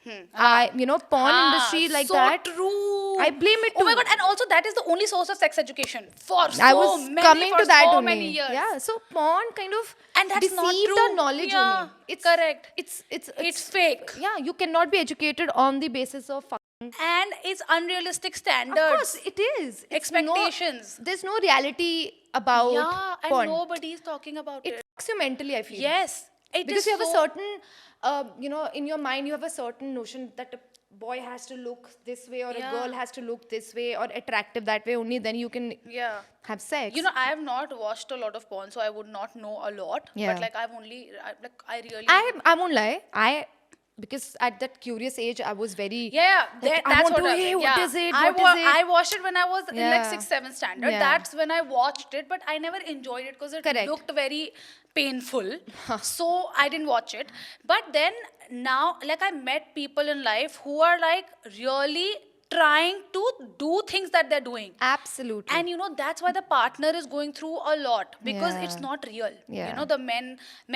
Porn industry like so that. true. I blame it Oh my too. god, and also that is the only source of sex education for I so was many, coming for to that so only. many years. Yeah, so porn kind of And that's not deceived true. our knowledge Yeah, only. It's correct. It's fake. Yeah, you cannot be educated on the basis of And it's unrealistic standards. Of course, it is. Expectations. There's no reality about Yeah, and porn. nobody is talking about It it. fucks you mentally, I feel. Yes. It Because is you have a so- certain, in your mind, you have a certain notion that a boy has to look this way or a Yeah. girl has to look this way or attractive that way only, then you can Yeah. have sex. You know, I have not watched a lot of porn, so I would not know a lot. Yeah. But like, I really. I won't lie. Because at that curious age, I was very. Yeah, like, I that's want what to, I hey, mean. what Yeah. is it? I What is it? I watched it when I was in like Yeah. 6th, 7th standard. Yeah. That's when I watched it, but I never enjoyed it because it Correct. looked very painful. So I didn't watch it. But then now, like, I met people in life who are like really trying to do things that they're doing. Absolutely. And you know, that's why the partner is going through a lot because Yeah. it's not real. Yeah. You know, the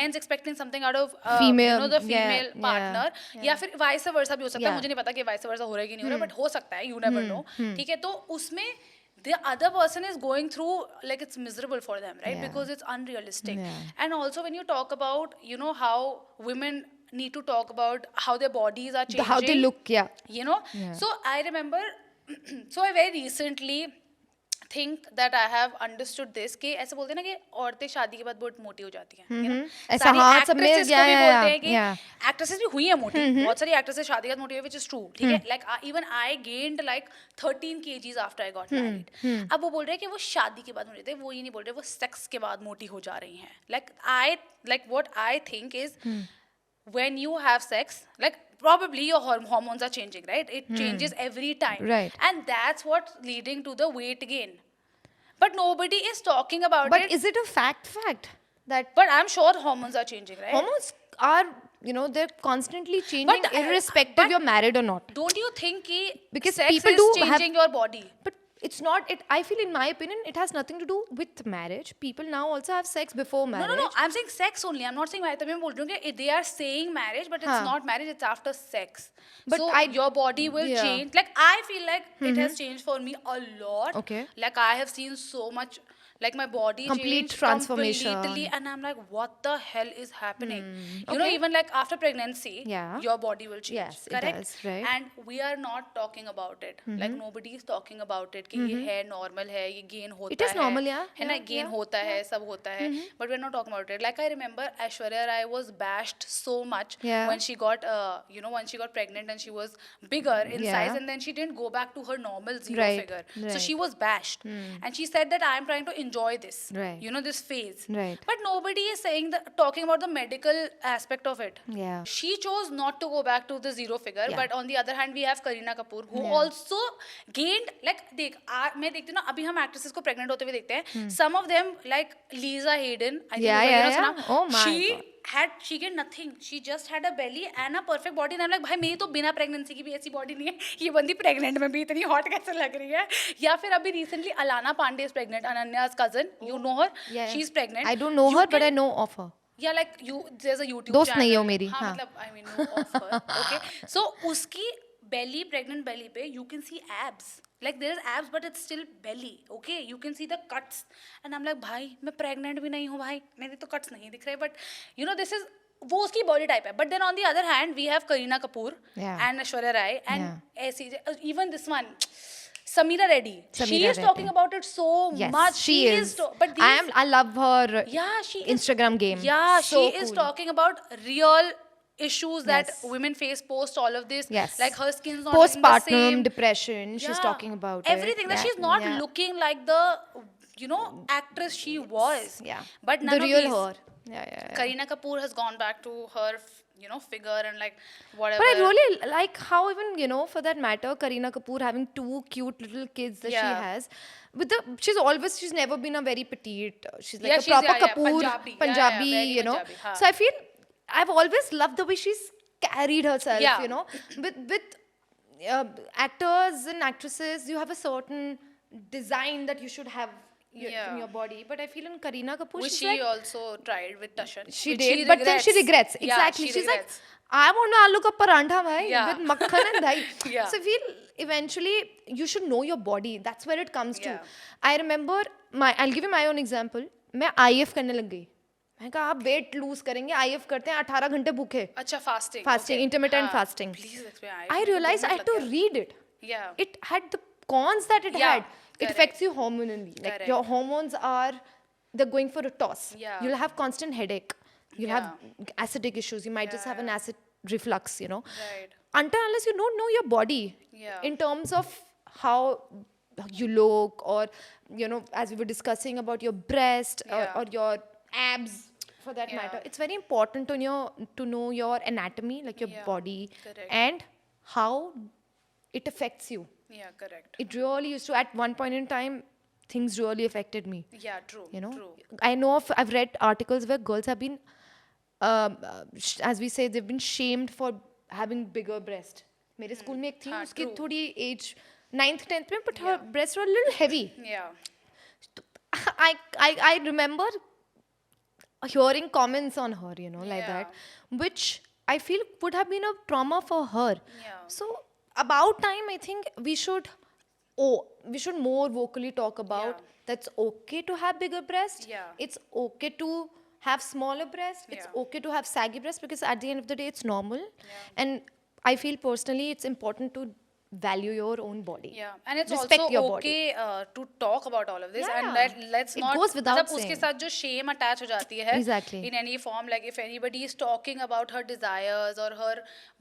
men's expecting something out of Female, you know, the yeah, female partner. yeah. या फिर vice versa भी हो सकता है. Yeah. मुझे नहीं पता कि vice versa हो रहा है कि नहीं हो रहा, but हो सकता है. You never know. ठीक है, तो उसमें the other person is going through, like, it's miserable for them, right? Yeah. Because it's unrealistic. Yeah. And also when you talk about, you know, how women need to talk about how their bodies are changing. How they look, yeah. You know? Yeah. So I remember, so I very recently think that I have understood this कि ऐसे बोलते हैं ना कि औरतें शादी के बाद बहुत मोटी हो जाती हैं, you know? ऐसा सारी हाँ, सब में actresses को yeah, भी yeah, बोलते हैं कि yeah. actresses भी हुई हैं मोटी, बहुत सारी actresses शादी के बाद मोटी हुई, which is true, ठीक है? Like even I gained like 13 kgs after I got married. अब वो बोल रहे हैं कि वो शादी के बाद मोटी थे, वो ये नहीं बोल रहे, वो सेक्स के बाद मोटी हो जा रही हैं. Like what I think is when you have sex, like probably your hormones are changing, right? It changes every time. Right. And that's what's leading to the weight gain. But nobody is talking about But it. is it a fact that But I'm sure hormones are changing, right? hormones are, they're constantly changing But, irrespective but- you're married or not? Don't you think कि Because sex people is do changing your body? But it's not, I feel, in my opinion, it has nothing to do with marriage. People now also have sex before marriage. No. I'm saying sex only. I'm not saying marriage. तभी मैं बोल रही हूँ कि they are saying marriage, but it's हाँ. not marriage. It's after sex. But so your body will yeah. change. Like I feel like it has changed for me a lot. Okay. Like I have seen so much. Like my body Complete changed transformation. completely, and I'm like, what the hell is happening? You know, Okay. even like after pregnancy, Yeah. your body will change. Yes, it correct? does, right. And we are not talking about it. Like nobody is talking about it. कि ये है normal है, ये gain होता है. It is normal, yeah. है ना, Yeah, gain yeah, होता है, सब होता है. But we're not talking about it. Like I remember Aishwarya Rai was bashed so much Yeah. when she got, when she got pregnant and she was bigger in Yeah. size, and then she didn't go back to her normal zero Right, figure. So right. she was bashed, and she said that I'm trying to enjoy this. Right. You know, this phase. Right. But nobody is talking about the medical aspect of it. Yeah. She chose not to go back to the zero figure, Yeah. but on the other hand, we have Kareena Kapoor who also gained, like, मैं देखती हूँ ना, अभी हम actresses को pregnant होते हुए देखते हैं. Some of them, like Lisa Hayden, I think Yeah, you yeah, know, yeah. सुना? Oh my God. she gained nothing. She just had a belly and a perfect body. And I'm like, भाई मेरी तो बिना pregnancy की भी ऐसी body नहीं है. ये बंदी pregnant में भी इतनी hot कैसे लग रही है? या फिर अभी recently Alana Pandey is pregnant, Ananya's cousin. You know her? Yeah. She's pregnant. I don't know her, but I know of her. Yeah, like there's a YouTube दोस्त channel. नहीं हो मेरी, हाँ, हाँ. मतलब I mean know of her. Okay. So उसकी belly, pregnant belly पे you can see abs. Like there is abs, but it's still belly. Okay, you can see the cuts. And I'm like, भाई मैं pregnant भी नहीं हूँ भाई, मेरे तो cuts नहीं दिख रहे. But you know, this is वो उसकी body type है. But then on the other hand, we have Kareena Kapoor Yeah. and Aishwarya Rai and Yeah. ऐसी even this one. Samira Reddy. She Samira is talking Reddy. about it so Yes, much. she is. But these, I love her yeah, she is, Instagram game. Yeah, So she is cool. talking about real issues that Yes. women face post all of this. Yes. Like her skin's not looking the Postpartum same. depression. She's Yeah. talking about everything. it. That Yeah, she's not yeah. looking like the, actress she was. Yeah. But the none real of these. her. Yeah. Kareena Kapoor has gone back to her, figure and like whatever. But I really like how even, for that matter, Kareena Kapoor having 2 cute little kids that Yeah. she has. She's never been a very petite. She's like Yeah, a she's- proper yeah, yeah, Kapoor, Punjabi. Punjabi, Yeah, very Punjabi, हाँ. So I feel I've always loved the way she's carried herself, Yeah. With actors and actresses, you have a certain design that you should have Yeah. in your body. But I feel in Kareena Kapoor, Which she's she like, also tried with Tashan. she which did, but then she regrets. Yeah, Exactly. she She's regrets. I want aloo ka parantha, bhai, Yeah. with makhan and dahi. Yeah. So I feel eventually you should know your body. That's where it comes to. Yeah. I remember I'll give you my own example. मैं IF करने लग गई. मैं कहा आप weight lose करेंगे, IF करते हैं 18 घंटे भूखे. अच्छा, fasting. Fasting, intermittent fasting. Please explain. I realized I had to read it. Yeah. It had the cons that it Yeah, had. It correct. affects you hormonally. Like Correct. your hormones they're going for a toss. Yeah. You'll have constant headache. You'll Yeah. have acidic issues. You might just have an acid reflux, you know. Right. Until unless you don't know your body Yeah. in terms of how you look, or, you know, as we were discussing about your breast, Yeah. or your abs for that Yeah. matter. It's very important to know your anatomy, like your Yeah. body, Correct. and how it affects you. Yeah, correct. It really used to, at one point in time, things really affected me. Yeah, true. You know, True. I've read articles where girls have been, as we say, they've been shamed for having bigger breast. मेरे school में एक थी, हाँ, उसकी true. थोड़ी as 9th 10th में, but her breasts were a little heavy. Yeah. I remember hearing comments on her, you know, like Yeah. that, which I feel would have been a trauma for her. Yeah. So about time, I think we should more vocally talk about Yeah. that's okay to have bigger breasts. Yeah. It's okay to have smaller breasts. It's Yeah. okay to have saggy breasts, because at the end of the day, it's normal. And I feel personally it's important to value your own body. Yeah, and it's Respect also your body. okay to talk about all of this, Yeah. and let's It not. goes without मतलब उसके saying. साथ जो shame attach हो जाती है. Exactly. In any form, like if anybody is talking about her desires or her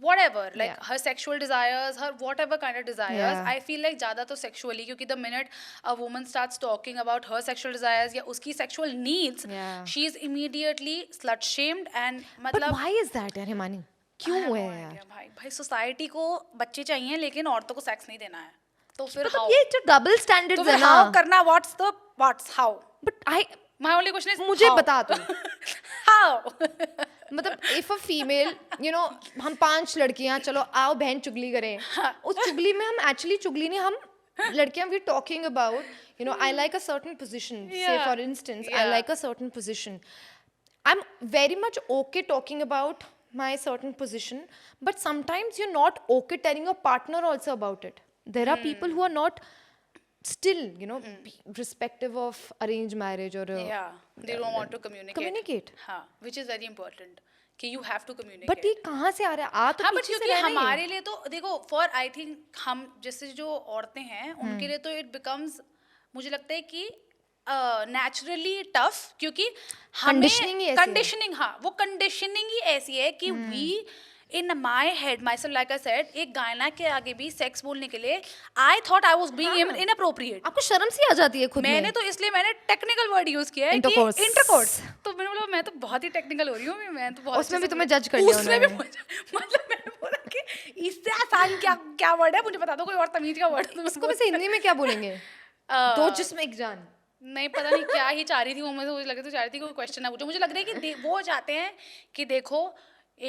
whatever, like Yeah. her sexual desires, her whatever kind of desires, Yeah. I feel like ज़्यादा तो sexually, क्योंकि the minute a woman starts talking about her sexual desires या उसकी sexual needs, Yeah. she is immediately slut shamed and But मतलब. why is that, यार हिमानी? क्यों है यार? भाई भाई सोसाइटी को बच्चे चाहिए लेकिन औरतों को सेक्स नहीं देना है, तो फिर मतलब हाउ? ये जो डबल तो स्टैंडर्ड्स फिर है ना, हाउ करना? What's how? But I my only question is मुझे बता दो. हाउ? मतलब if a female, you know, हम 5 लड़कियां, चलो आओ बहन चुगली करें, उस चुगली में हम एक्चुअली चुगली नहीं, हम लड़कियां we talking about, you know, I like a certain position, say Yeah. For instance I Yeah. Like a certain position, I'm very much okay talking about my certain position, but sometimes you're not okay telling your partner also about it. There are people who are not still, you know, respective of arranged marriage or Yeah, they don't want to communicate. हाँ, which is very important कि you have to communicate. but ये कहाँ से आ रहा है? आ तो हाँ, but पीछे से क्योंकि रह रही है. हमारे लिए तो देखो, फॉर आई थिंक हम जैसे जो औरतें हैं उनके लिए तो इट बिकम्स, मुझे लगता है कि नेचुरली टफ, क्योंकि Conditioning ही ऐसी है. कंडीशनिंग, हाँ वो कंडीशनिंग ही ऐसी है कि we in my head myself, like I said, एक गायना के आगे भी सेक्स बोलने के लिए I thought I was being inappropriate. आपको शर्म सी आ जाती है खुद में. मैंने तो इसलिए मैंने टेक्निकल वर्ड यूज किया है Intercourse. कि इंटरकोर्स. तो मैंने बोला मैं तो बहुत ही टेक्निकल हो रही हूँ, मैं तो बहुत उसमें भी अच्छे से तुम्हें बोल- judge कर लिया उसमें भी उन्होंने. मतलब मैंने बोला कि इससे आसान क्या क्या वर्ड है, मुझे बता दो कोई और तमीज का वर्ड. इसको वैसे हिंदी में क्या बोलेंगे? दो जिस्म एक जान. नहीं पता नहीं क्या ही चाह रही थी वो, मुझे लग रहा था चाह रही थी कोई क्वेश्चन है, मुझे लग रहा है कि वो चाहते हैं कि देखो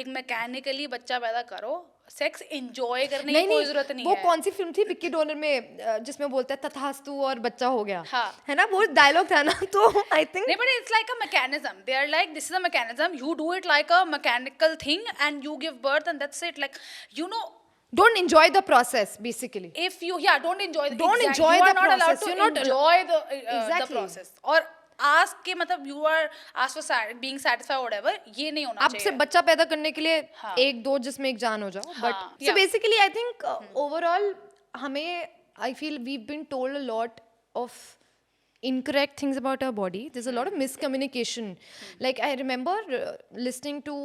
एक मैकेनिकली बच्चा पैदा करो, सेक्स एंजॉय करने की कोई जरूरत नहीं वो है. कौन सी फिल्म थी विक्की डोनर में, जिसमें बोलता है तथास्तु और बच्चा हो गया, हाँ. है ना, वो डायलॉग था ना, तो आई थिंक नहीं, but it's like a mechanism. They are like, this is a mechanism. You do it like a mechanical thing and you give birth and that's it. Like, you know, don't enjoy the process basically. if you, yeah, don't enjoy the, Don't exact- enjoy you are the not allowed process. to You're not enjoy the Exactly. process. और ask के मतलब you are asked for being satisfied or whatever, ये नहीं होना आपसे चाहिए. बच्चा पैदा करने के लिए हाँ. एक दो जिसमें एक जान हो जाओ, हाँ, but so yeah. Basically I think overall हमें, I feel we been told a lot of incorrect things about our body. There's a lot of miscommunication. Like I remember listening to,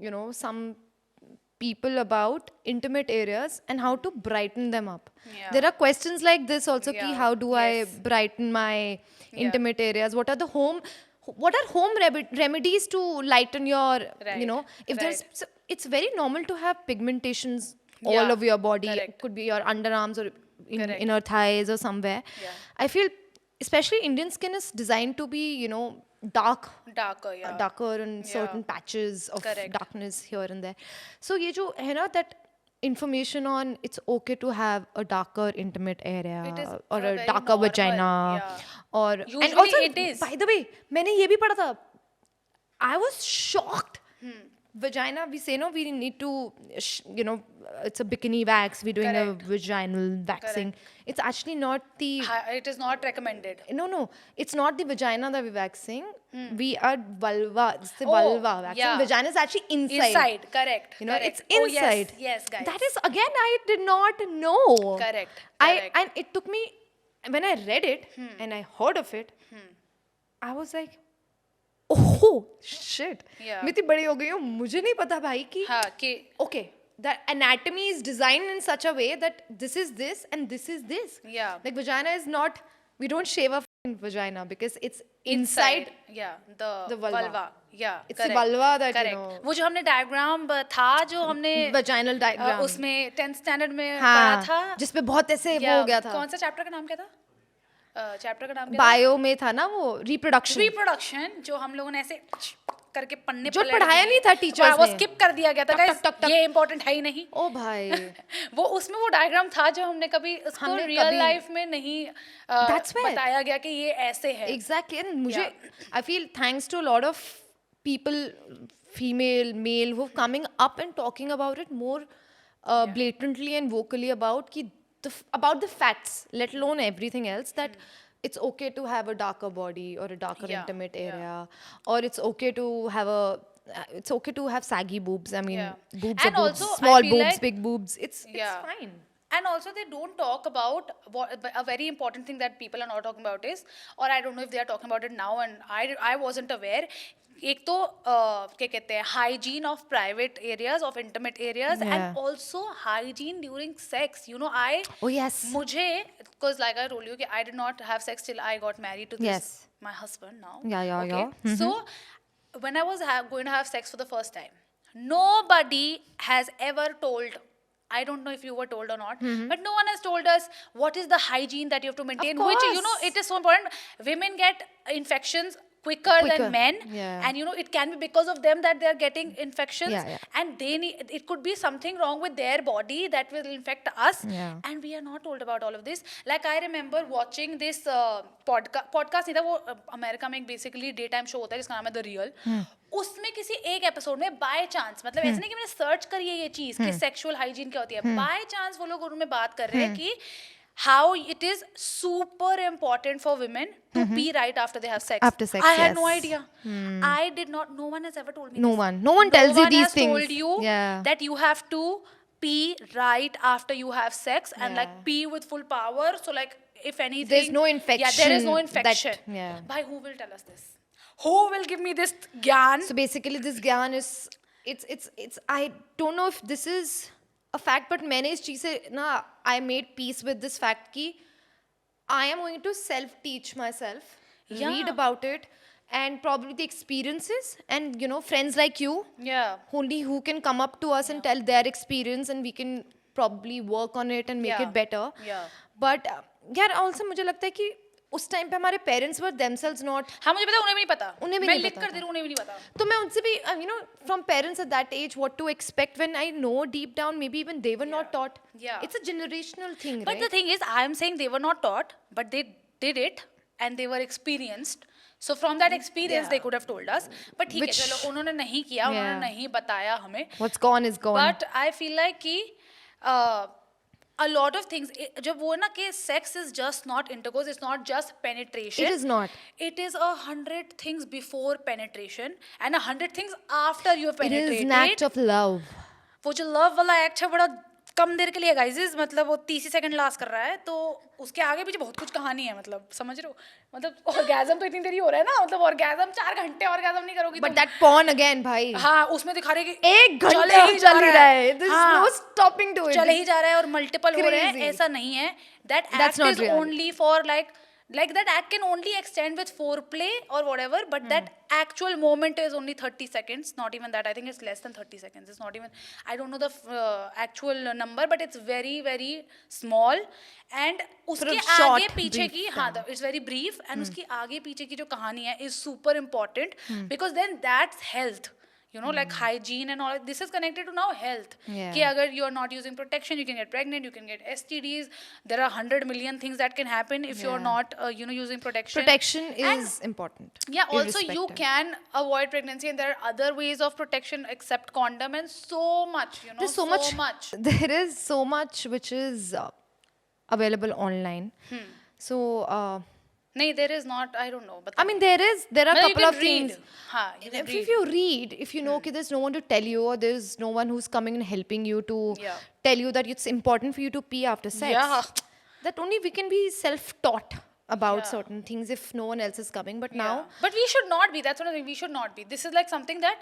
you know, some people about intimate areas and how to brighten them up. Yeah. There are questions like this also, ki Yeah. how do I Yes. brighten my intimate areas? What are home remedies to lighten your, Right. you know, if there's, so it's very normal to have pigmentations all Yeah. over your body. Correct. It could be your underarms or Correct. inner thighs or somewhere. Yeah. I feel especially Indian skin is designed to be, you know, Darker, yeah. darker and certain patches of Correct. darkness here and there. So ये जो है ना, that information on it's okay to have a darker intimate area It is or a very darker normal, vagina, yeah. or Usually and also it is. by the way मैंने ये भी पढ़ा था, I was shocked vagina, we say no, we need to it's a bikini wax, we're doing Correct. a vaginal waxing. It's actually not the It is not recommended. no, it's not the vagina that we're waxing. We are vulva, it's the Oh, vulva waxing. yeah. Vagina is actually inside. Inside, correct. It's correct. inside. Oh, yes, guys. That is, again, I did not know. Correct. And it took me, when I read it and I heard of it, I was like, oh shit, Yeah. मैं इतनी बड़ी हो गई हूँ, मुझे नहीं पता भाई कि हाँ कि okay, the anatomy is designed in such a way that this is this and this is this. Yeah. Like vagina is not, we don't shave our vagina because it's inside. yeah, the vulva. Yeah, It's the correct. vulva that, correct. वो जो हमने diagram था, जो हमने vaginal diagram. उसमें 10th standard में हाँ, पढ़ा था, जिसपे बहुत ऐसे वो हो गया था. कौन सा चैप्टर का नाम क्या था? चैप्टर का नाम क्या बायो में था ना वो, reproduction. रिप्रोडक्शन, जो हम लोगों ने ऐसे करके पन्ने जो पढ़ाया नहीं था टीचर्स वो ने. स्किप कर दिया गया था, टक, guys, टक, टक, टक. ये इंपॉर्टेंट है ही नहीं. ओ भाई. वो उसमें वो डायग्राम था जो हमने कभी उसको हमने रियल कभी- लाइफ में नहीं That's why. बताया गया कि ये ऐसे है. Exactly. And मुझे, I feel thanks to a lot of people, female, male, who are coming up and talking about it more blatantly and vocally about about the facts, let alone everything else, that it's okay to have a darker body or a darker Yeah, intimate yeah. area, or it's okay to have it's okay to have saggy boobs. I mean, Yeah. boobs And are boobs, also, I small feel boobs, like- big boobs. It's Yeah. fine. And also they don't talk about a very important thing that people are not talking about is, or I don't know if they are talking about it now, and I wasn't aware. एक तो क्या कहते हैं, hygiene of private areas, of intimate areas, Yeah. and also hygiene during sex. You know, Oh yes. मुझे, because like I told you, कि I did not have sex till I got married to this Yes. my husband now. Yeah. So when I was going to have sex for the first time, nobody has ever told. I don't know if you were told or not, but no one has told us what is the hygiene that you have to maintain. Which, you know, course. it is so important. Women get infections quicker than men, Yeah. and you know, it can be because of them that they are getting infections, Yeah. and they need, it could be something wrong with their body that will infect us, Yeah. and we are not told about all of this. Like I remember watching this podcast नहीं था वो, America में एक basically day time show होता है जिसका नाम है द रियल. उसमें किसी एक एपिसोड में बाय चांस, मतलब ऐसे नहीं कि मैंने सर्च करी है ये चीज कि सेक्सुअल हाइजीन क्या होती है, बाय चांस वो लोग उनमें बात कर रहे हैं कि how it is super important for women to pee right after they have sex. After sex, I had no yes. idea. I did not. No one has ever told me. No this. one. No one tells you these has things. told you Yeah. that you have to pee right after you have sex, and like Yeah. pee with full power. So like if anything, There's no infection. Yeah, there is no infection. Yeah. By who will tell us this? Who will give me this gyan? So basically, this gyan is, it's. I don't know if this is a fact, but मैंने इस चीज से ना, I made peace with this fact कि I am going to self-teach myself, Yeah. read about it, and probably the experiences, and friends like you, Yeah. only who can come up to us and tell their experience, and we can probably work on it and make Yeah. it better. Yeah. But यार also मुझे लगता है कि उस time पे हमारे parents were themselves not. हाँ मुझे पता, उन्हें भी नहीं पता. उन्हें भी मैं नहीं लिख पता कर दे रही हूँ, उन्हें भी नहीं पता. तो मैं उनसे भी from parents at that age what to expect, when I know deep down maybe even they were not taught. Yeah. It's a generational thing, But right? the thing is, I am saying they were not taught, but they did it and they were experienced. So from that experience, they could have told us. But ठीक है, Which- चलो उन्होंने नहीं किया, उन्होंने Yeah. नहीं बताया हमें. What's gone is gone. But I feel like कि a lot of things, जब वो ना कि sex is just not intercourse, it's not just penetration. It is not. It is 100 things before penetration and 100 things after you have It penetrated. is an act of love. वो जो love वाला act है बड़ा कम देर के लिए guys, मतलब वो 30 second last कर रहा है, तो उसके आगे पीछे बहुत कुछ कहानी है, मतलब समझ रहे हो, मतलब ऑर्गेजम तो इतनी देरी हो रहा है ना, मतलब ऑर्गेजम 4 घंटे ऑर्गेजम नहीं करोगी But that porn again, भाई. हाँ उसमें दिखा रहे कि 1 घंटा चले ही चल रहा है. There's हाँ, no stopping to it. चले ही जा रहा है और मल्टीपल हो रहे हैं, Crazy. ऐसा नहीं है. That That's act not is real. only for like that act can only extend with foreplay or whatever, but that actual moment is only 30 seconds, not even that. I think it's less than 30 seconds. It's not even, I don't know the actual number, but it's very very small. And उसके short, आगे पीछे brief की, हाँ, it's very brief, and उसकी आगे पीछे की जो कहानी है is super important, because then that's health. like hygiene and all. This is connected to now health. Yeah. कि अगर you are not using protection, you can get pregnant, you can get STDs. There are 100 million things that can happen if you're not, using protection. Protection is important. Yeah, also you irrespective. can avoid pregnancy, and there are other ways of protection except condom, and so much, There's so much. There is so much which is available online. So. No, there is not. I don't know. But I mean, there are a you couple can of read. things. हाँ, you can If you read, if you know that there's no one to tell you, or there's no one who's coming and helping you to tell you that it's important for you to pee after sex, that only we can be self-taught about certain things if no one else is coming. But now, but we should not be. That's what I think. We should not be. This is like something that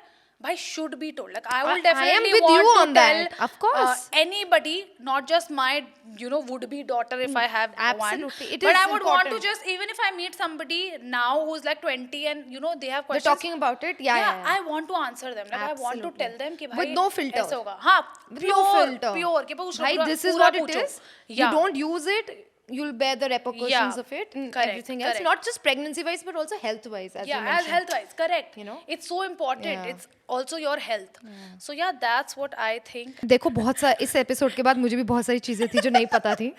by should be told. Like I will I am definitely with want you to on that. tell Of course. anybody, not just my would-be daughter if I have one. Absolutely. It But is I would want to important. just, even if I meet somebody now who's like 20 and they have they're questions. talking about it. Yeah. I want to answer them. Like I want to Absolutely. tell them कि With भाई no filter. ऐसे होगा. हाँ, With pure, no filter. pure. कि पूछो, Bhai, this is पूरा what it पूछो. is. You don't use it, you'll bear the repercussions of it and everything else. Not just pregnancy-wise, but also health-wise, as you mentioned. As health-wise, correct. It's so important. Yeah. It's also your health. So that's what I think. देखो बहुत सा इस episode के बाद मुझे भी बहुत सारी चीजें थी जो नहीं पता थी.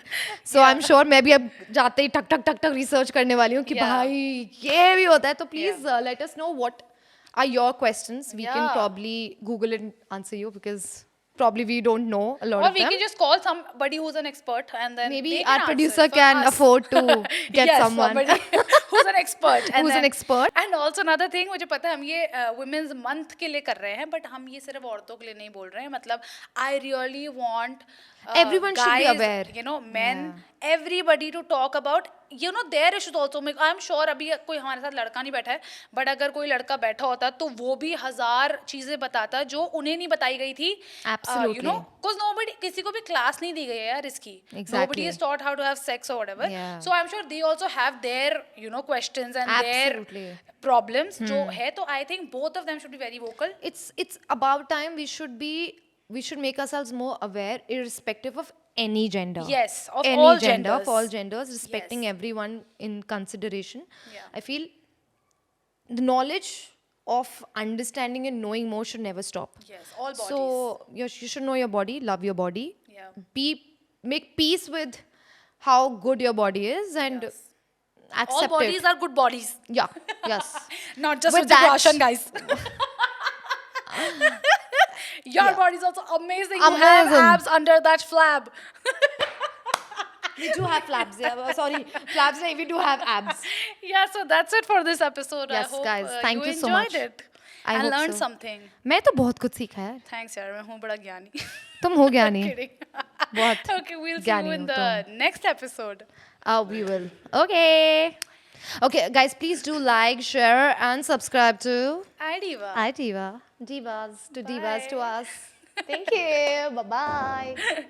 So I'm sure मैं भी अब जाते ही टक टक टक टक रिसर्च करने वाली हूँ कि भाई ये भी होता है. तो please let us know what are your questions. We can probably Google it and answer you because probably we don't know a lot Or of we them. can just call somebody who's an expert and then Maybe they our can producer answer for can us. afford to get Yes, someone somebody who's an expert. And who's an then- expert. And also another thing, मुझे पता है हम ये women's month के लिए कर रहे हैं, but हम ये सिर्फ औरतों के लिए नहीं बोल रहे हैं. मतलब I really want Everyone should be guys, aware. Men, everybody to talk about their issues also. I'm sure अभी कोई हमारे साथ लड़का नहीं बैठा है, but अगर कोई लड़का बैठा होता तो वो भी 1000 चीजें बताता जो उन्हें नहीं बताई गई थी. Absolutely. Because nobody, किसी को भी क्लास नहीं दी गई है यार इसकी. Exactly. Nobody is taught how to have sex or whatever. Yeah. So I'm sure they also have their questions and Absolutely. their problems जो है. तो I think both of them should be very vocal. It's about time we should make ourselves more aware irrespective of any gender. Yes, of any all gender, genders. of all genders, respecting everyone in consideration. Yeah. I feel the knowledge of understanding and knowing more should never stop. Yes, all bodies. So you should know your body, love your body. Yeah. Make peace with how good your body is and accept All bodies it. are good bodies. Yeah, yes. Not just With with the that- Russian guys. Your body is also amazing. You have Amazing. abs under that flab. We do have flaps. Yeah, sorry, flaps. We do have abs. Yeah, so that's it for this episode. Yes, I hope guys, thank you so enjoyed much. it. I and hope learned so. something. मैं तो बहुत कुछ सीखा है. Thanks यार, मैं हूँ बड़ा ज्ञानी. तुम हो ज्ञानी. Kidding. बहुत Okay, we'll see ज्ञानी you in हो the next episode. We will. Okay. Okay, guys, please do like, share, and subscribe to iDIVA. iDIVA. Divas to divas to us. Thank you. Bye bye.